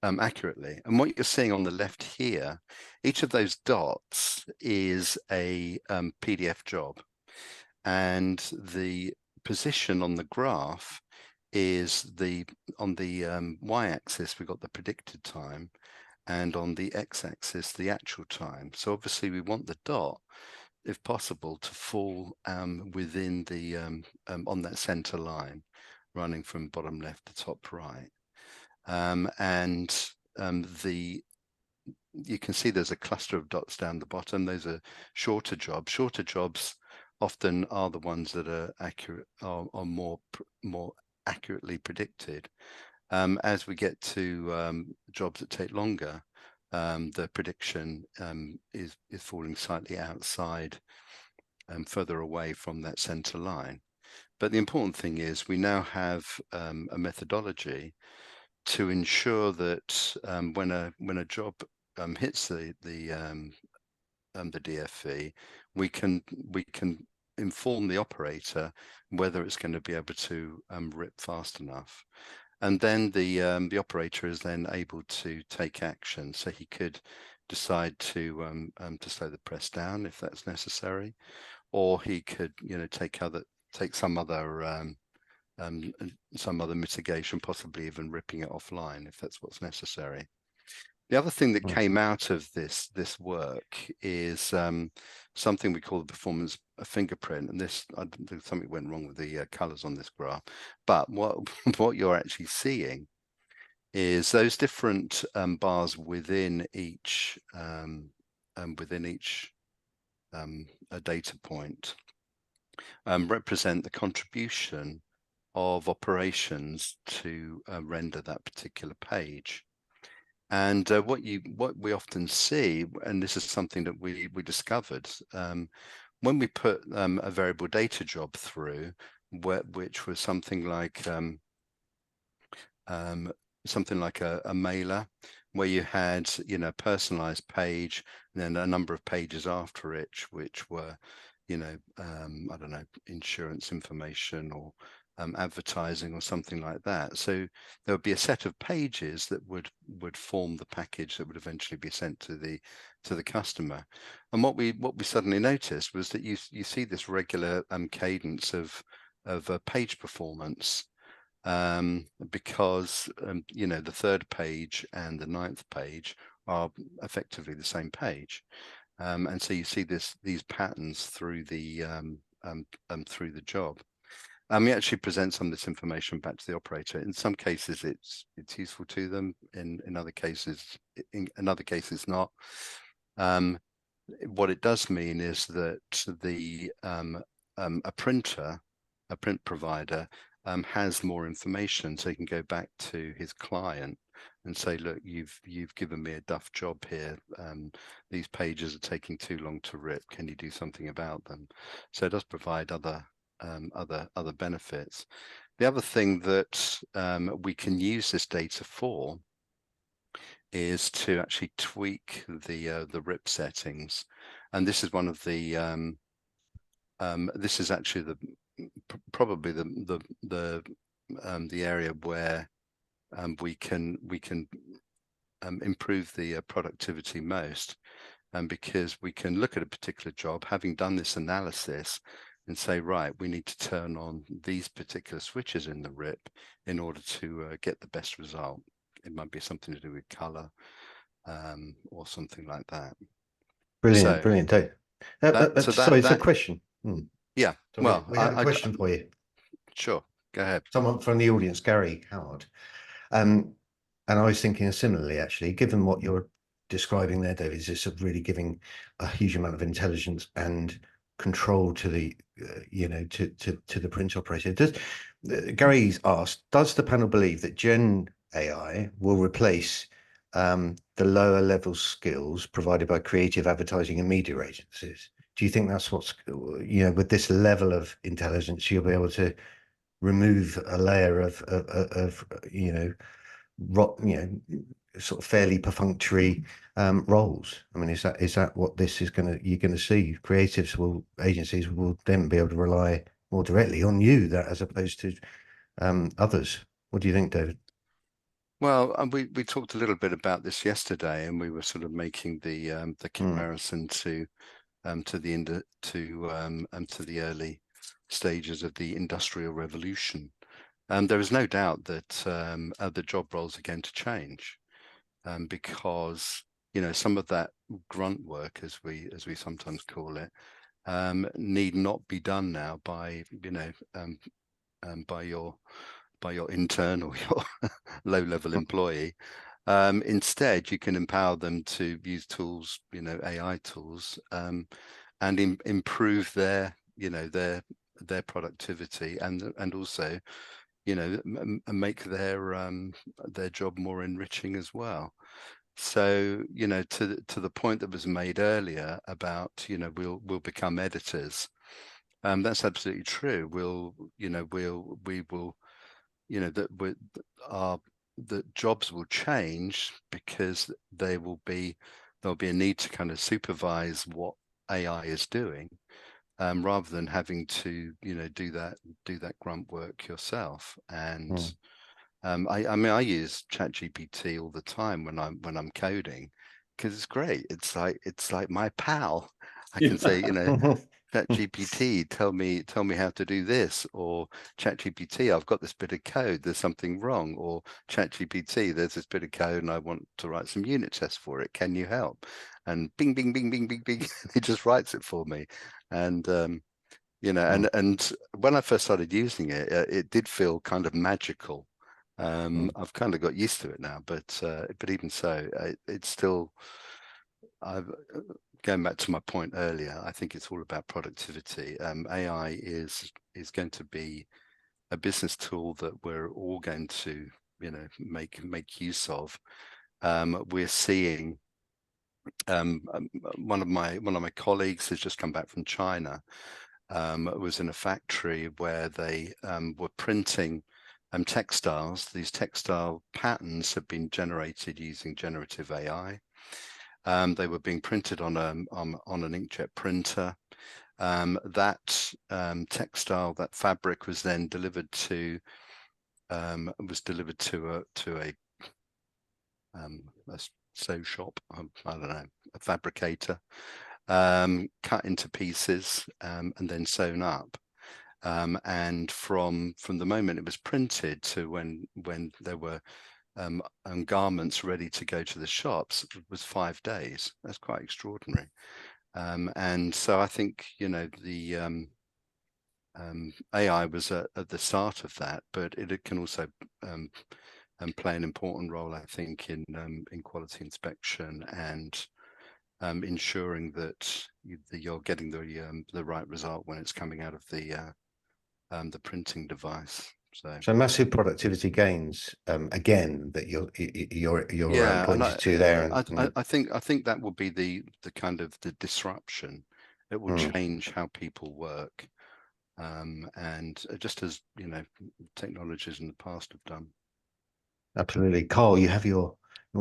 accurately. And what you're seeing on the left here, each of those dots is a PDF job, and the position on the graph is on the y-axis we've got the predicted time, and on the x-axis the actual time. So obviously we want the dot, if possible, to fall within the on that center line, running from bottom left to top right. You can see there's a cluster of dots down the bottom. Those are shorter jobs. Shorter jobs often are the ones that are accurate, are more accurately predicted. As we get to jobs that take longer, the prediction is falling slightly outside and further away from that center line. But the important thing is we now have a methodology to ensure that when a job hits the DFV, we can inform the operator whether it's going to be able to rip fast enough. And then the operator is then able to take action. So he could decide to slow the press down if that's necessary, or he could, take some other mitigation, possibly even ripping it offline if that's what's necessary. The other thing that came out of this work is something we call the performance fingerprint, and this, I think something went wrong with the colors on this graph. But what you're actually seeing is those different bars within each a data point represent the contribution of operations to render that particular page. And what we often see, and this is something that we discovered when we put a variable data job through, which was something like a mailer, where you had a personalized page and then a number of pages after it, which were I don't know, insurance information or advertising or something like that. So there would be a set of pages that would form the package that would eventually be sent to the customer. And what we suddenly noticed was that you see this regular cadence of page performance, because you know, the third page and the ninth page are effectively the same page, and so you see these patterns through the job. And we actually present some of this information back to the operator. In some cases, it's useful to them. In other cases, not. What it does mean is that a print provider has more information, so he can go back to his client and say, look, you've given me a duff job here. These pages are taking too long to rip. Can you do something about them? So it does provide other benefits. The other thing that we can use this data for is to actually tweak the RIP settings, and this is one of the this is actually probably the area where we can improve the productivity most, because we can look at a particular job, having done this analysis, and say, right, we need to turn on these particular switches in the RIP in order to get the best result. It might be something to do with color, or something like that. Brilliant, So, brilliant, Dave. Sorry, it's a question. Yeah, Sorry, well, we had a question for you. Sure, go ahead. Someone from the audience, Gary Howard. And I was thinking similarly, actually, given what you're describing there, David, is this really giving a huge amount of intelligence and control to the, you know, to the print operator. Gary's asked, does the panel believe that Gen AI will replace the lower level skills provided by creative advertising and media agencies? Do you think that's what's, you know, with this level of intelligence, you'll be able to remove a layer of you know, sort of fairly perfunctory roles? I mean, is that what this is you're going to see? Agencies will then be able to rely more directly on you, that as opposed to others. What do you think, David? Well, we talked a little bit about this yesterday, and we were sort of making the comparison to the early stages of the Industrial Revolution. There is no doubt that the job roles are going to change, because, you know, some of that grunt work, as we sometimes call it, need not be done now by, you know, by your intern or your low-level employee. Instead, you can empower them to use tools, you know, AI tools, and improve their, you know, their productivity, and also, you know, make their job more enriching as well. So, you know, to the point that was made earlier about, you know, we'll become editors. That's absolutely true. We will, you know, the jobs will change, because there'll be a need to kind of supervise what AI is doing, rather than having to, you know, do that grunt work yourself. And I mean, I use ChatGPT all the time when I'm coding, because it's great. It's like my pal. I can say, you know, ChatGPT, tell me how to do this, or ChatGPT, I've got this bit of code, there's something wrong, or ChatGPT, there's this bit of code and I want to write some unit tests for it. Can you help? And bing, bing, bing, bing, bing, bing, it just writes it for me. And you know, and when I first started using it, it did feel kind of magical. I've kind of got used to it now, but even so, it's still. Going back to my point earlier, I think it's all about productivity. AI is going to be a business tool that we're all going to, you know, make use of. We're seeing one of my colleagues has just come back from China. Was in a factory where they were printing textiles. These textile patterns have been generated using generative AI. They were being printed on an inkjet printer. that textile, that fabric was then delivered to a sew shop, I don't know, a fabricator, cut into pieces and then sewn up. And from the moment it was printed to when there were garments ready to go to the shops, it was 5 days. That's quite extraordinary. And so I think, you know, the AI was at the start of that, but it can also play an important role, I think, in quality inspection and ensuring that you're getting the right result when it's coming out of the printing device. So massive productivity gains, again, that you're pointed to there. I think that will be the kind of the disruption. It will change how people work, and just as, you know, technologies in the past have done. Absolutely. Karl, you want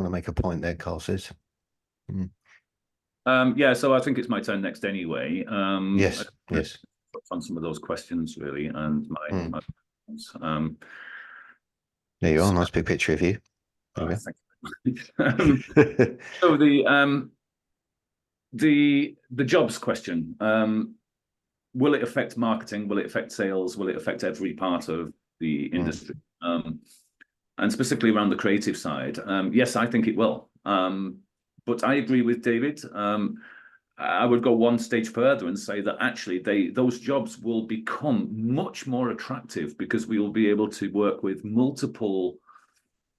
to make a point there, Karl says. Yeah, so I think it's my turn next anyway. Yes. On some of those questions really, and my there you are. Nice big picture of you. Thank you. So the jobs question, will it affect marketing? Will it affect sales? Will it affect every part of the industry? And specifically around the creative side, yes, I think it will. But I agree with David. I would go one stage further and say that actually those jobs will become much more attractive because we will be able to work with multiple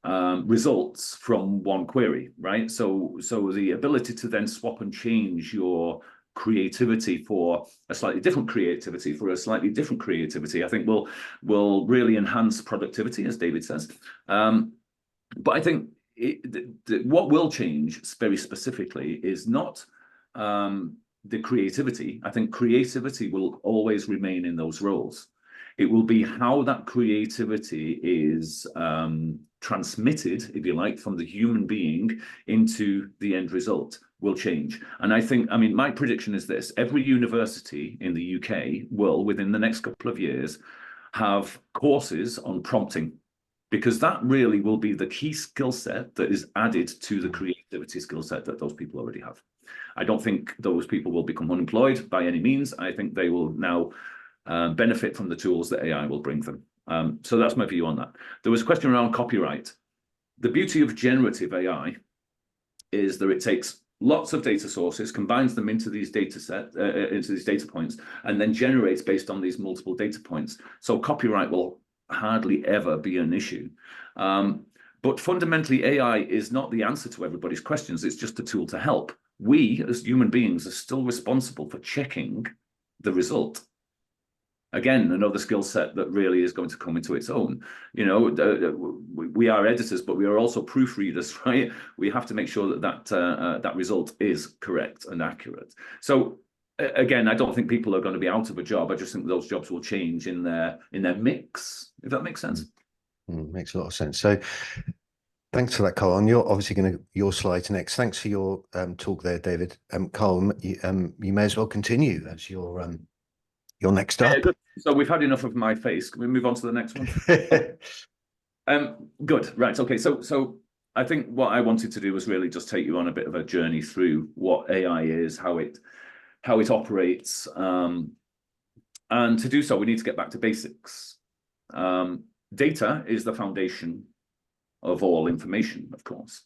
results from one query, right? So the ability to then swap and change your creativity for a slightly different creativity I think will really enhance productivity, as David says. But I think what will change very specifically is not the creativity. I think creativity will always remain in those roles. It will be how that creativity is transmitted, if you like, from the human being into the end result will change. And I think, I mean, my prediction is this: every university in the UK will, within the next couple of years, have courses on prompting, because that really will be the key skill set that is added to the creativity skill set that those people already have. I don't think those people will become unemployed by any means. I think they will now benefit from the tools that AI will bring them. So that's my view on that. There was a question around copyright. The beauty of generative AI is that it takes lots of data sources, combines them into these data points, and then generates based on these multiple data points. So copyright will hardly ever be an issue. But fundamentally, AI is not the answer to everybody's questions. It's just a tool to help. We, as human beings, are still responsible for checking the result. Again, another skill set that really is going to come into its own. You know, we are editors, but we are also proofreaders, right? We have to make sure that that result is correct and accurate. So again, I don't think people are going to be out of a job. I just think those jobs will change in their mix, if that makes sense. Makes a lot of sense. So thanks for that, Karl. And you're obviously going to your slides next. Thanks for your talk there, David. Karl, you may as well continue as your next up. Good. So we've had enough of my face. Can we move on to the next one? Good. Right. Okay. So I think what I wanted to do was really just take you on a bit of a journey through what AI is, how it operates, and to do so, we need to get back to basics. Data is the foundation of all information, of course.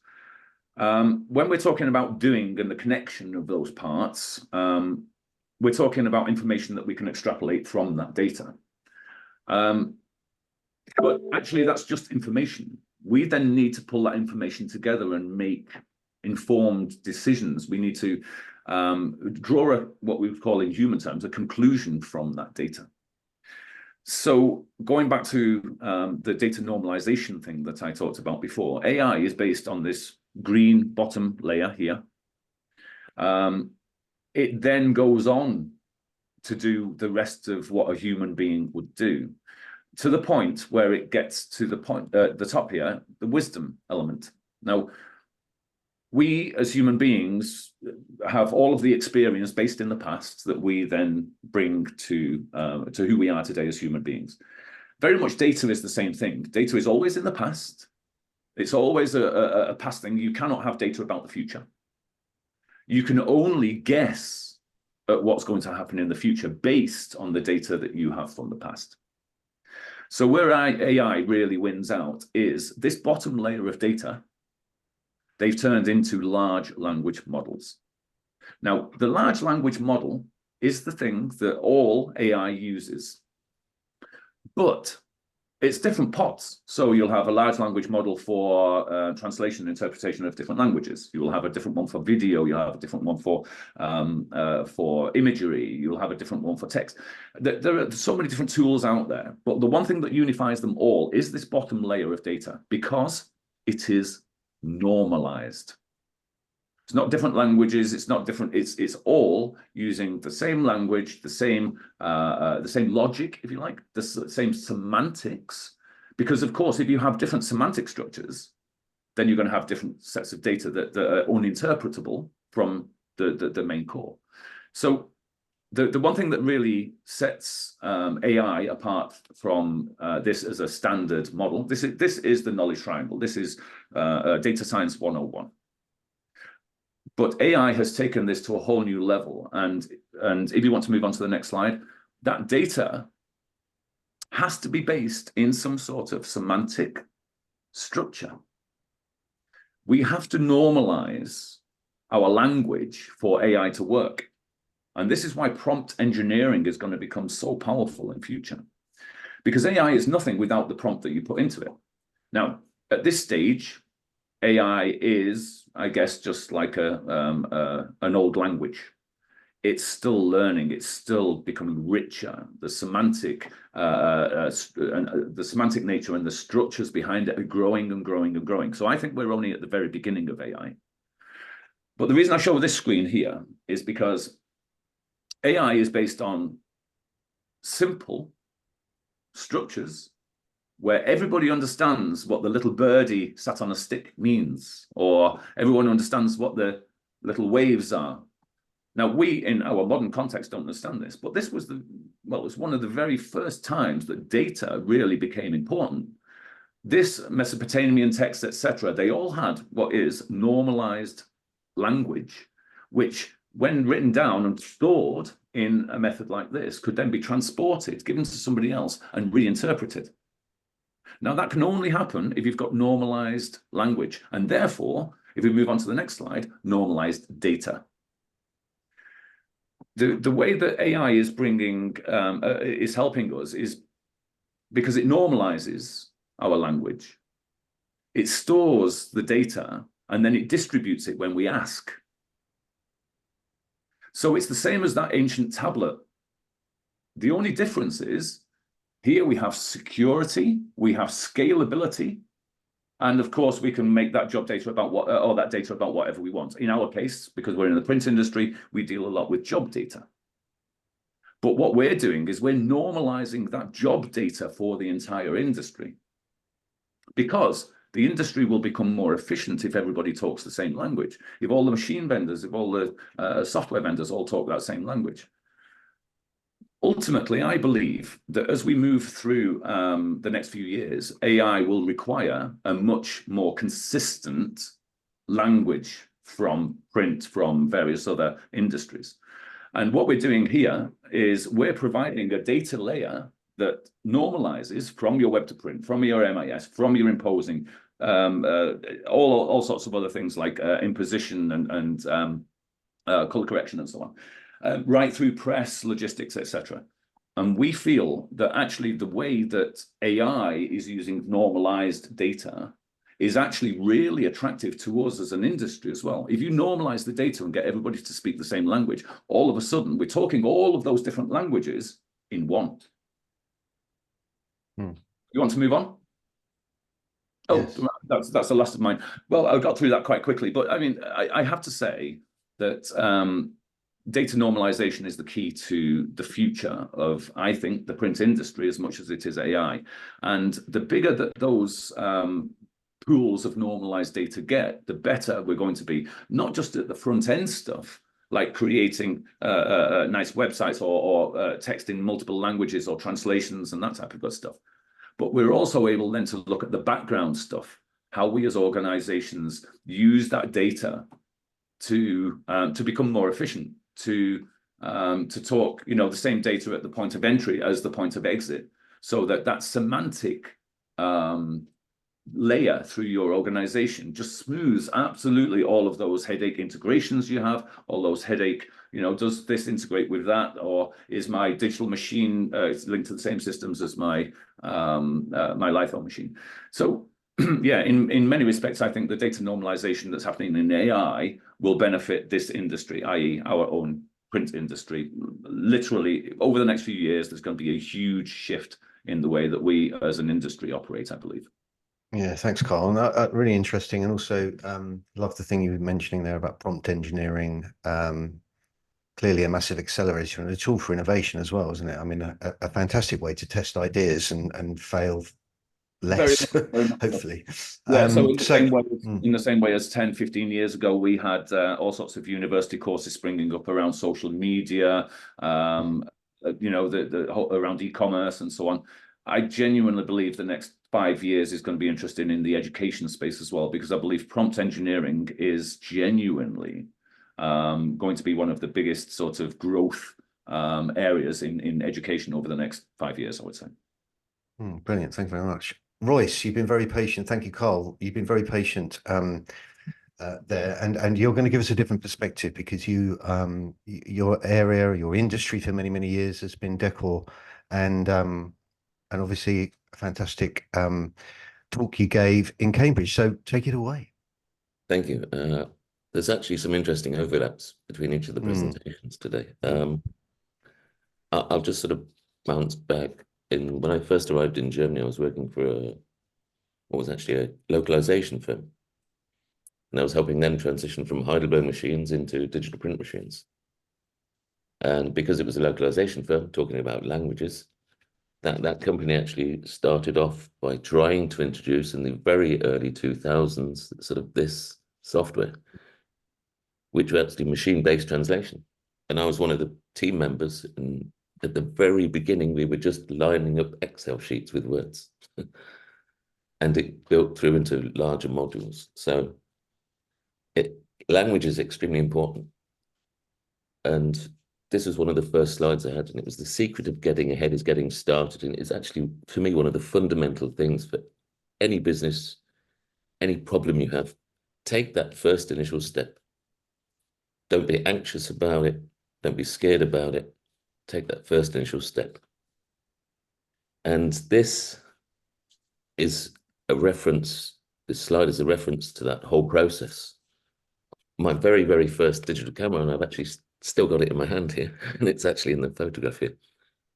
When we're talking about doing and the connection of those parts, we're talking about information that we can extrapolate from that data. But actually, that's just information. We then need to pull that information together and make informed decisions. We need to draw what we would call in human terms a conclusion from that data. So going back to the data normalization thing that I talked about before, AI is based on this green bottom layer here. It then goes on to do the rest of what a human being would do, to the point where it gets to the top here, the wisdom element. Now, we as human beings have all of the experience based in the past that we then bring to who we are today as human beings. Very much data is the same thing. Data is always in the past. It's always a past thing. You cannot have data about the future. You can only guess at what's going to happen in the future based on the data that you have from the past. So where AI really wins out is this bottom layer of data. They've turned into large language models. Now, the large language model is the thing that all AI uses, but it's different pots. So you'll have a large language model for translation and interpretation of different languages. You will have a different one for video. You'll have a different one for imagery. You'll have a different one for text. There are so many different tools out there, but the one thing that unifies them all is this bottom layer of data, because it is normalized. It's not different languages. It's not different. It's all using the same language, the same logic, if you like, the same semantics. Because of course, if you have different semantic structures, then you're going to have different sets of data that are uninterpretable from the main core. So the one thing that really sets AI apart from this as a standard model, this is the knowledge triangle. This is data science 101. But AI has taken this to a whole new level. And if you want to move on to the next slide, that data has to be based in some sort of semantic structure. We have to normalize our language for AI to work. And this is why prompt engineering is going to become so powerful in future. Because AI is nothing without the prompt that you put into it. Now, at this stage, AI is, I guess, just like an old language. It's still learning. It's still becoming richer. The semantic nature and the structures behind it are growing and growing and growing. So I think we're only at the very beginning of AI. But the reason I show this screen here is because AI is based on simple structures where everybody understands what the little birdie sat on a stick means, or everyone understands what the little waves are. Now, we, in our modern context, don't understand this, but this was it's one of the very first times that data really became important. This Mesopotamian texts, etc., they all had what is normalized language, which, when written down and stored in a method like this, could then be transported, given to somebody else, and reinterpreted. Now, that can only happen if you've got normalized language. And therefore, if we move on to the next slide, normalized data. The way that AI is is helping us is because it normalizes our language. It stores the data, and then it distributes it when we ask. So it's the same as that ancient tablet. The only difference is here we have security, we have scalability, and of course we can make that job data about that data about whatever we want. In our case, because we're in the print industry, we deal a lot with job data. But what we're doing is we're normalizing that job data for the entire industry, because the industry will become more efficient if everybody talks the same language. If all the machine vendors, if all the software vendors all talk that same language. Ultimately, I believe that as we move through the next few years, AI will require a much more consistent language from print, from various other industries. And what we're doing here is we're providing a data layer that normalizes from your web to print, from your MIS, from your imposing, all sorts of other things like imposition and color correction and so on, right through press, logistics, etc. And we feel that actually the way that AI is using normalized data is actually really attractive to us as an industry as well. If you normalize the data and get everybody to speak the same language, all of a sudden we're talking all of those different languages in one. You want to move on? Oh, yes. That's the last of mine. Well, I got through that quite quickly, but I mean, I have to say that data normalization is the key to the future of, I think, the print industry as much as it is AI. And the bigger that those pools of normalized data get, the better we're going to be, not just at the front end stuff, like creating nice websites or texting multiple languages or translations and that type of good stuff. But we're also able then to look at the background stuff, how we as organizations use that data to become more efficient, to talk, you know, the same data at the point of entry as the point of exit, so that semantic layer through your organization just smooths absolutely all of those headache integrations you have, all those headache, you know, does this integrate with that, or is my digital machine linked to the same systems as my my litho machine? So yeah, in many respects, I think the data normalization that's happening in AI will benefit this industry, i.e. our own print industry. Literally, over the next few years, there's going to be a huge shift in the way that we as an industry operate, I believe. Yeah, thanks, Karl. And really interesting. And also love the thing you were mentioning there about prompt engineering. Clearly a massive accelerator and a tool for innovation as well, isn't it? I mean, a fantastic way to test ideas and fail less, very much hopefully. Yeah, so in the same way as 10, 15 years ago, we had all sorts of university courses springing up around social media, you know, around e-commerce and so on. I genuinely believe the next 5 years is going to be interesting in the education space as well, because I believe prompt engineering is genuinely going to be one of the biggest sort of growth areas in education over the next 5 years, I would say. Brilliant. Thank you very much. Royce, you've been very patient. Thank you, Karl. You've been very patient there, and you're going to give us a different perspective, because your area, your industry for many, many years has been decor, and obviously a fantastic talk you gave in Cambridge. So take it away. Thank you. There's actually some interesting overlaps between each of the presentations today. I'll just sort of bounce back. When I first arrived in Germany, I was working for what was actually a localization firm. And I was helping them transition from Heidelberg machines into digital print machines. And because it was a localization firm talking about languages, that company actually started off by trying to introduce in the very early 2000s sort of this software, which was actually machine-based translation. And I was one of the team members, and at the very beginning, we were just lining up Excel sheets with words. And it built through into larger modules. So language is extremely important. And this was one of the first slides I had, and it was the secret of getting ahead is getting started. And it's actually, for me, one of the fundamental things for any business, any problem you have. Take that first initial step. Don't be anxious about it. Don't be scared about it. Take that first initial step. And this is a reference, this slide is a reference to that whole process. My very, very first digital camera, and I've actually still got it in my hand here, and it's actually in the photograph here.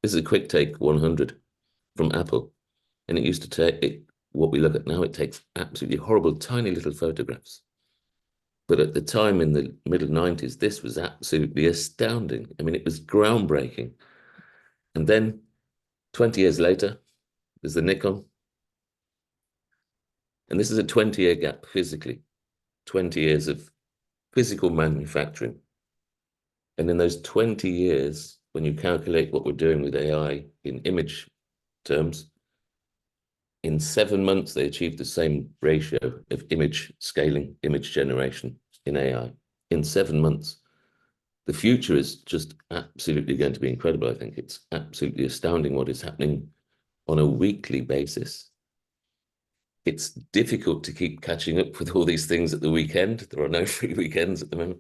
This is a Quick Take 100 from Apple. And it used to take, what we look at now, it takes absolutely horrible, tiny little photographs. But at the time in the middle 90s, this was absolutely astounding. I mean, it was groundbreaking. And then 20 years later, there's the Nikon. And this is a 20-year gap physically, 20 years of physical manufacturing. And in those 20 years, when you calculate what we're doing with AI in image terms, in 7 months, they achieved the same ratio of image scaling, image generation in AI. In 7 months. The future is just absolutely going to be incredible. I think it's absolutely astounding what is happening on a weekly basis. It's difficult to keep catching up with all these things at the weekend. There are no free weekends at the moment.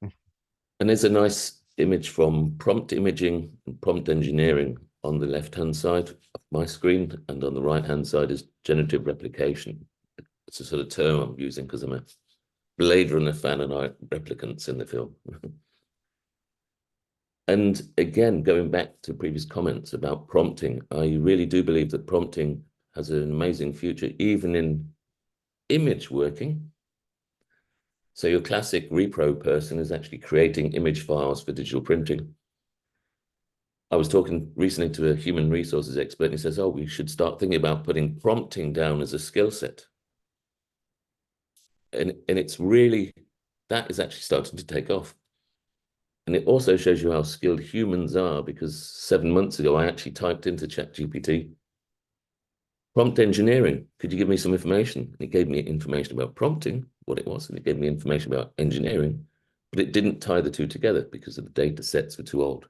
And there's a nice image from prompt imaging and prompt engineering on the left-hand side of my screen, and on the right-hand side is generative replication. It's a sort of term I'm using because I'm a Blade Runner fan and I replicants in the film. And again, going back to previous comments about prompting, I really do believe that prompting has an amazing future, even in image working. So your classic repro person is actually creating image files for digital printing. I was talking recently to a human resources expert, and he says, oh, we should start thinking about putting prompting down as a skill set. And it's really, that is actually starting to take off. And it also shows you how skilled humans are, because 7 months ago, I actually typed into ChatGPT, prompt engineering, could you give me some information? And it gave me information about prompting, what it was, and it gave me information about engineering, but it didn't tie the two together because the data sets were too old.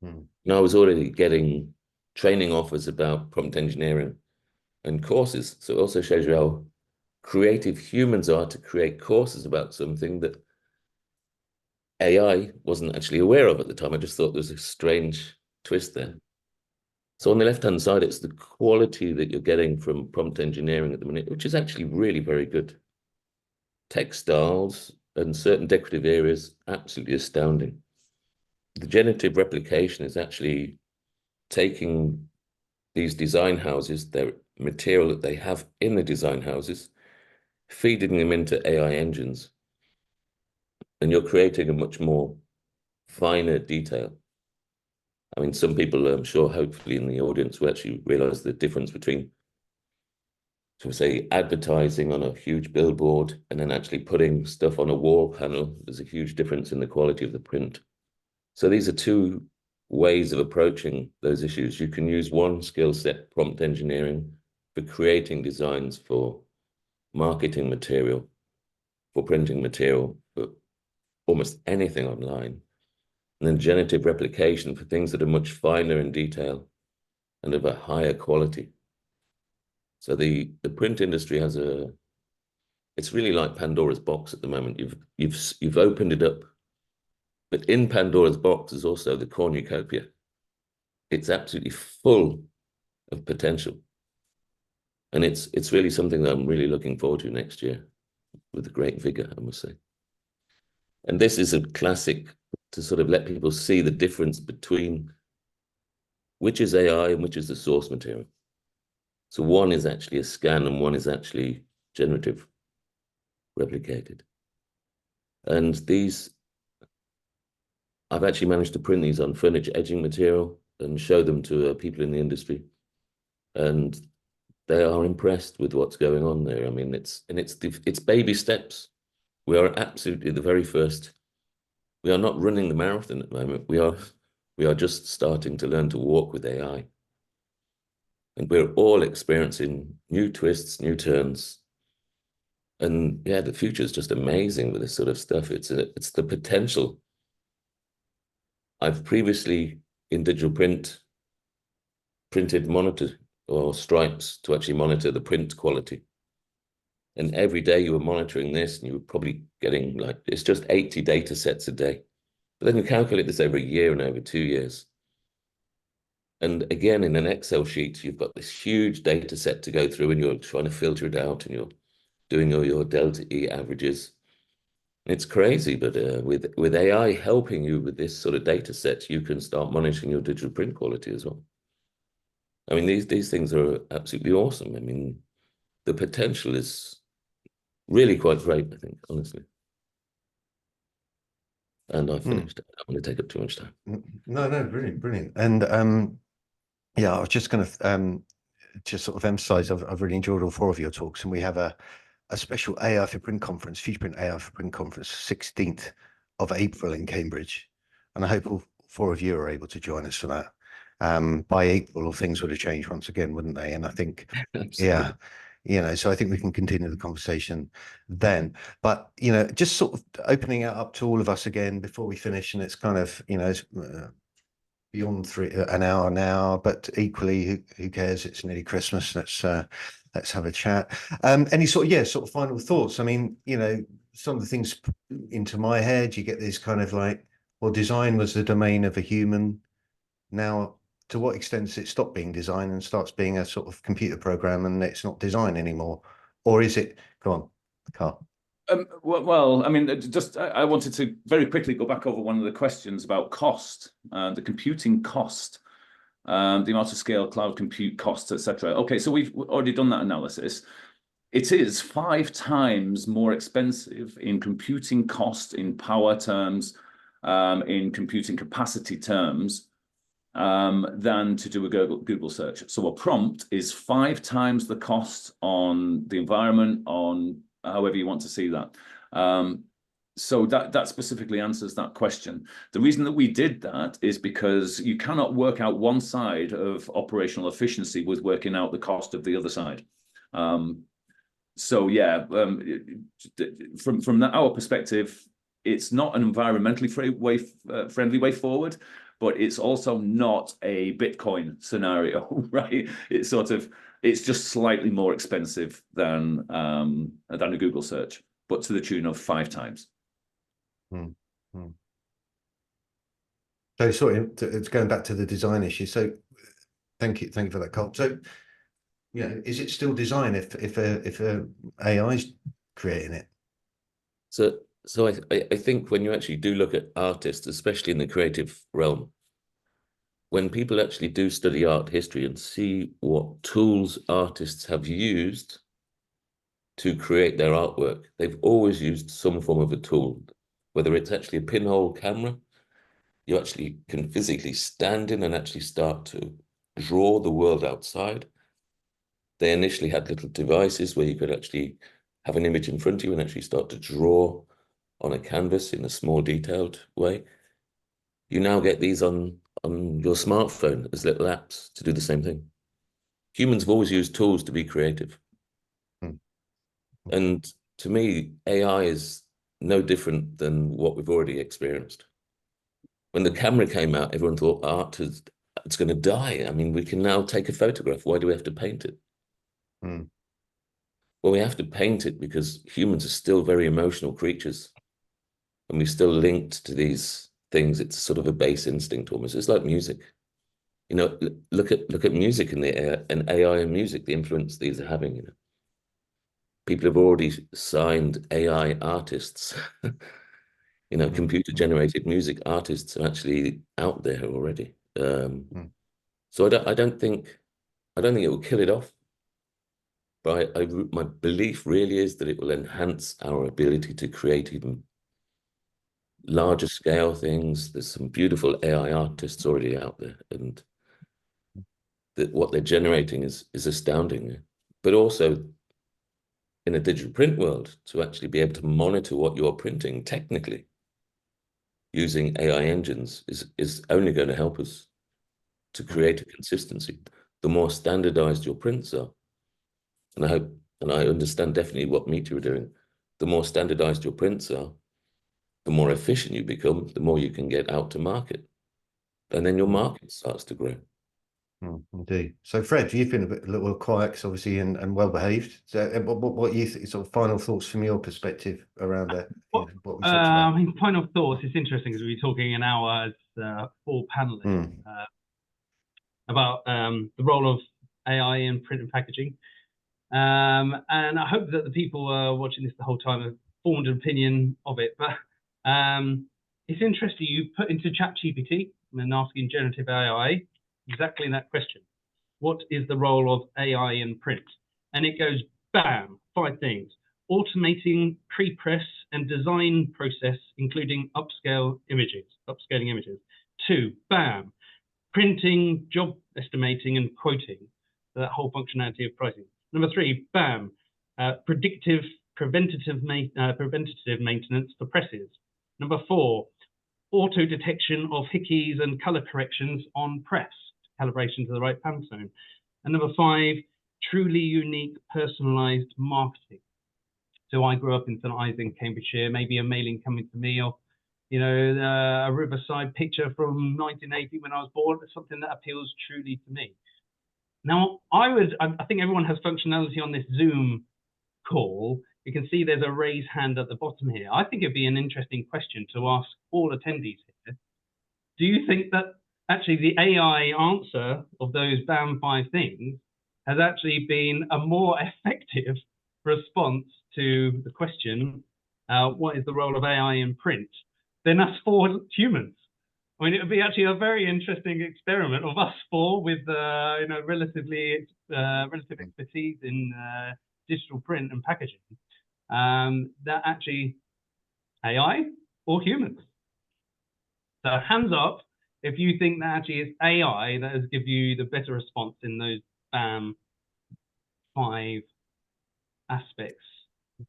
And I was already getting training offers about prompt engineering and courses. So it also shows you how creative humans are to create courses about something that AI wasn't actually aware of at the time. I just thought there was a strange twist there. So on the left-hand side, it's the quality that you're getting from prompt engineering at the minute, which is actually really very good. Textiles and certain decorative areas, absolutely astounding. The generative replication is actually taking these design houses, their material that they have in the design houses, feeding them into AI engines, and you're creating a much more finer detail. I mean, some people, I'm sure, hopefully in the audience will actually realize the difference between, so say, advertising on a huge billboard and then actually putting stuff on a wall panel. There's a huge difference in the quality of the print. So these are two ways of approaching those issues. You can use one skill set, prompt engineering, for creating designs for marketing material, for printing material, for almost anything online. And then generative replication for things that are much finer in detail and of a higher quality. So the print industry has it's really like Pandora's box at the moment. You've opened it up, but in Pandora's box is also the cornucopia. It's absolutely full of potential. And it's really something that I'm really looking forward to next year with great vigor, I must say. And this is a classic to sort of let people see the difference between which is AI and which is the source material. So one is actually a scan and one is actually generative replicated. And these, I've actually managed to print these on furniture edging material and show them to people in the industry. And they are impressed with what's going on there. I mean, it's baby steps. We are absolutely the very first. We are not running the marathon at the moment. We are just starting to learn to walk with AI. And we're all experiencing new twists, new turns. And yeah, the future is just amazing with this sort of stuff. It's the potential. I've previously in digital print printed monitor or stripes to actually monitor the print quality. And every day you were monitoring this and you were probably getting like, it's just 80 data sets a day. But then you calculate this over a year and over 2 years. And again, in an Excel sheet, you've got this huge data set to go through and you're trying to filter it out and you're doing all your delta E averages. It's crazy, but with AI helping you with this sort of data set, you can start monitoring your digital print quality as well. I mean, these things are absolutely awesome. I mean, the potential is really quite great, I think, honestly. And I've finished. I don't want to take up too much time. No, brilliant, brilliant. And yeah, I was just going to just sort of emphasize, I've really enjoyed all 4 of your talks, and we have a special AI for Print conference, FuturePrint AI for Print conference, 16th of April in Cambridge. And I hope all 4 of you are able to join us for that. By April, things would have changed once again, wouldn't they? And I think, yeah, so I think we can continue the conversation then. But, just sort of opening it up to all of us again before we finish, and it's kind of, it's, beyond an hour now, but equally, who cares? It's nearly Christmas. Let's have a chat. Any sort of final thoughts? I mean, some of the things into my head, you get this kind of like, well, design was the domain of a human. Now, to what extent does it stop being design and starts being a sort of computer program and it's not design anymore? Or is it? Go on, Karl. Well, I mean, I wanted to very quickly go back over one of the questions about cost, the computing cost, the amount of scale, cloud compute costs, etc. Okay, so we've already done that analysis. It is 5 times more expensive in computing cost, in power terms, in computing capacity terms, than to do a Google search. So a prompt is 5 times the cost on the environment, on however you want to see that. So that specifically answers that question. The reason that we did that is because you cannot work out one side of operational efficiency with working out the cost of the other side. So yeah, from our perspective, it's not an environmentally friendly way forward, but it's also not a Bitcoin scenario, right? It's just slightly more expensive than a Google search, but to the tune of 5 times. So sorry, it's going back to the design issue. So thank you for that, Karl. So is it still design if a AI is creating it? So I think when you actually do look at artists, especially in the creative realm, when people actually do study art history and see what tools artists have used to create their artwork, they've always used some form of a tool, whether it's actually a pinhole camera, you actually can physically stand in and actually start to draw the world outside. They initially had little devices where you could actually have an image in front of you and actually start to draw on a canvas in a small detailed way. You now get these on your smartphone as little apps to do the same thing. Humans have always used tools to be creative. And to me, AI is no different than what we've already experienced. When the camera came out, everyone thought it's going to die. I mean, we can now take a photograph. Why do we have to paint it? Well, we have to paint it because humans are still very emotional creatures. And we're still linked to these things. It's sort of a base instinct almost. It's like music. Look at music and AI and music, the influence these are having. People have already signed AI artists. Computer generated music artists are actually out there already. So I don't think it will kill it off. But my belief really is that it will enhance our ability to create even larger scale things. There's some beautiful AI artists already out there, and what they're generating is astounding. But also in a digital print world, to actually be able to monitor what you're printing technically using AI engines is only going to help us to create a consistency. The more standardized your prints are, and I understand definitely what Meteor are doing, the more standardized your prints are, the more efficient you become, the more you can get out to market. And then your market starts to grow. Indeed. So Fred, you've been a little quiet, obviously, and well behaved. So what you think, sort of final thoughts from your perspective around that? What we talked about? I mean, final thoughts. It's interesting because we were talking an hour as 4 panelists about the role of AI in print and packaging. And I hope that the people watching this the whole time have formed an opinion of it. But it's interesting. You put into ChatGPT and asking generative AI exactly that question. What is the role of AI in print? And it goes, bam, 5 things. Automating pre-press and design process, including upscaling images. 2, bam, printing, job estimating and quoting. So that whole functionality of pricing. Number 3, bam, preventative maintenance for presses. Number 4, auto detection of hickeys and color corrections on press, calibration to the right Pantone. And number 5, truly unique personalized marketing. So I grew up in St Ives, Cambridgeshire, maybe a mailing coming to me, or a Riverside picture from 1980 when I was born, something that appeals truly to me. Now, I think everyone has functionality on this Zoom call. You can see there's a raised hand at the bottom here. I think it'd be an interesting question to ask all attendees here. Do you think that actually the AI answer of those BAM 5 things has actually been a more effective response to the question, what is the role of AI in print, than us 4 humans? I mean, it would be actually a very interesting experiment of us 4 with relative expertise in digital print and packaging. That actually AI or humans. So hands up if you think that actually it's AI that has given you the better response in those BAM 5 aspects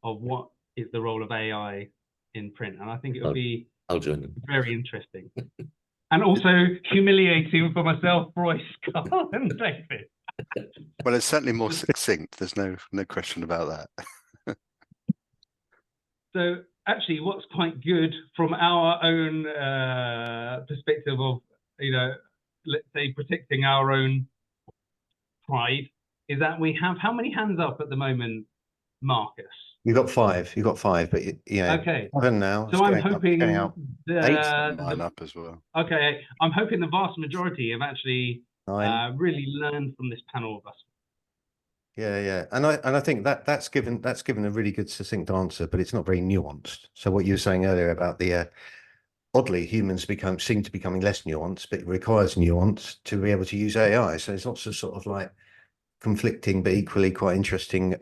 of what is the role of AI in print, and I think it would be I'll join them. very interesting. And also humiliating for myself, Royce, Karl, and David. Well, it's certainly more succinct. There's no question about that. So actually, what's quite good from our own perspective of, let's say protecting our own pride, is that we have how many hands up at the moment, Marcus? You've got 5. You've got 5, but Okay. 7 now. So I'm hoping Mine up as well. Okay, I'm hoping the vast majority have actually 9. really learned from this panel of us. Yeah, and I think that's given a really good succinct answer, but it's not very nuanced. So what you were saying earlier about the oddly humans seem to becoming less nuanced, but it requires nuance to be able to use AI. So there's lots of sort of like conflicting but equally quite interesting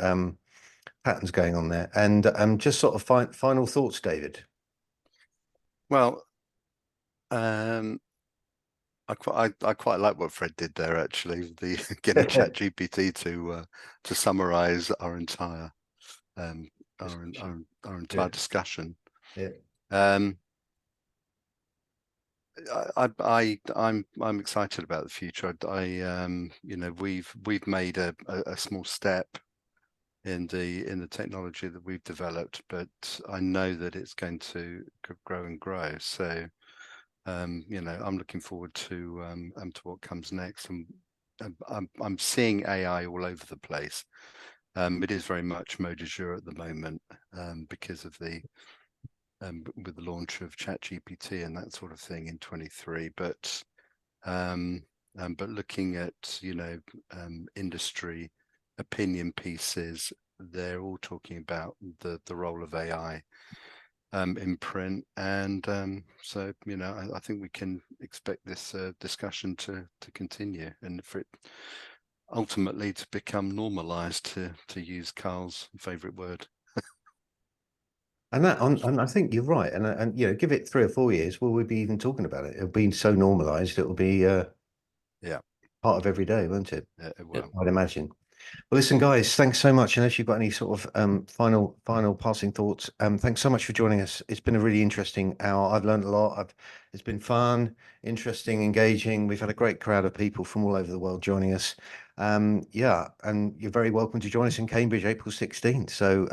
patterns going on there. And just sort of final thoughts, David. Well, I quite like what Fred did there, actually, the getting ChatGPT to summarize our entire discussion. Yeah. I'm excited about the future. We've made a small step in the technology that we've developed, but I know that it's going to grow and grow. So I'm looking forward to what comes next, and I'm seeing AI all over the place. It is very much mot du jour at the moment because of with the launch of ChatGPT and that sort of thing in 23. But looking at industry opinion pieces, they're all talking about the role of AI in print, and so I think we can expect this discussion to continue, and for it ultimately to become normalized, to use Karl's favorite word. And I think you're right. And give it 3 or 4 years, will we be even talking about it? It'll be so normalized, it'll be part of every day, won't it? Yeah, it will. I'd imagine. Well, listen, guys, thanks so much. Unless you've got any sort of final passing thoughts, thanks so much for joining us. It's been a really interesting hour. I've learned a lot. It's been fun, interesting, engaging. We've had a great crowd of people from all over the world joining us. And you're very welcome to join us in Cambridge, April 16th. So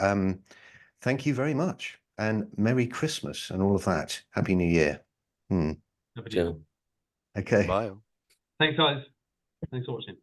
thank you very much, and Merry Christmas and all of that. Happy New Year. Ciao. Okay. Bye. Thanks, guys. Thanks for watching.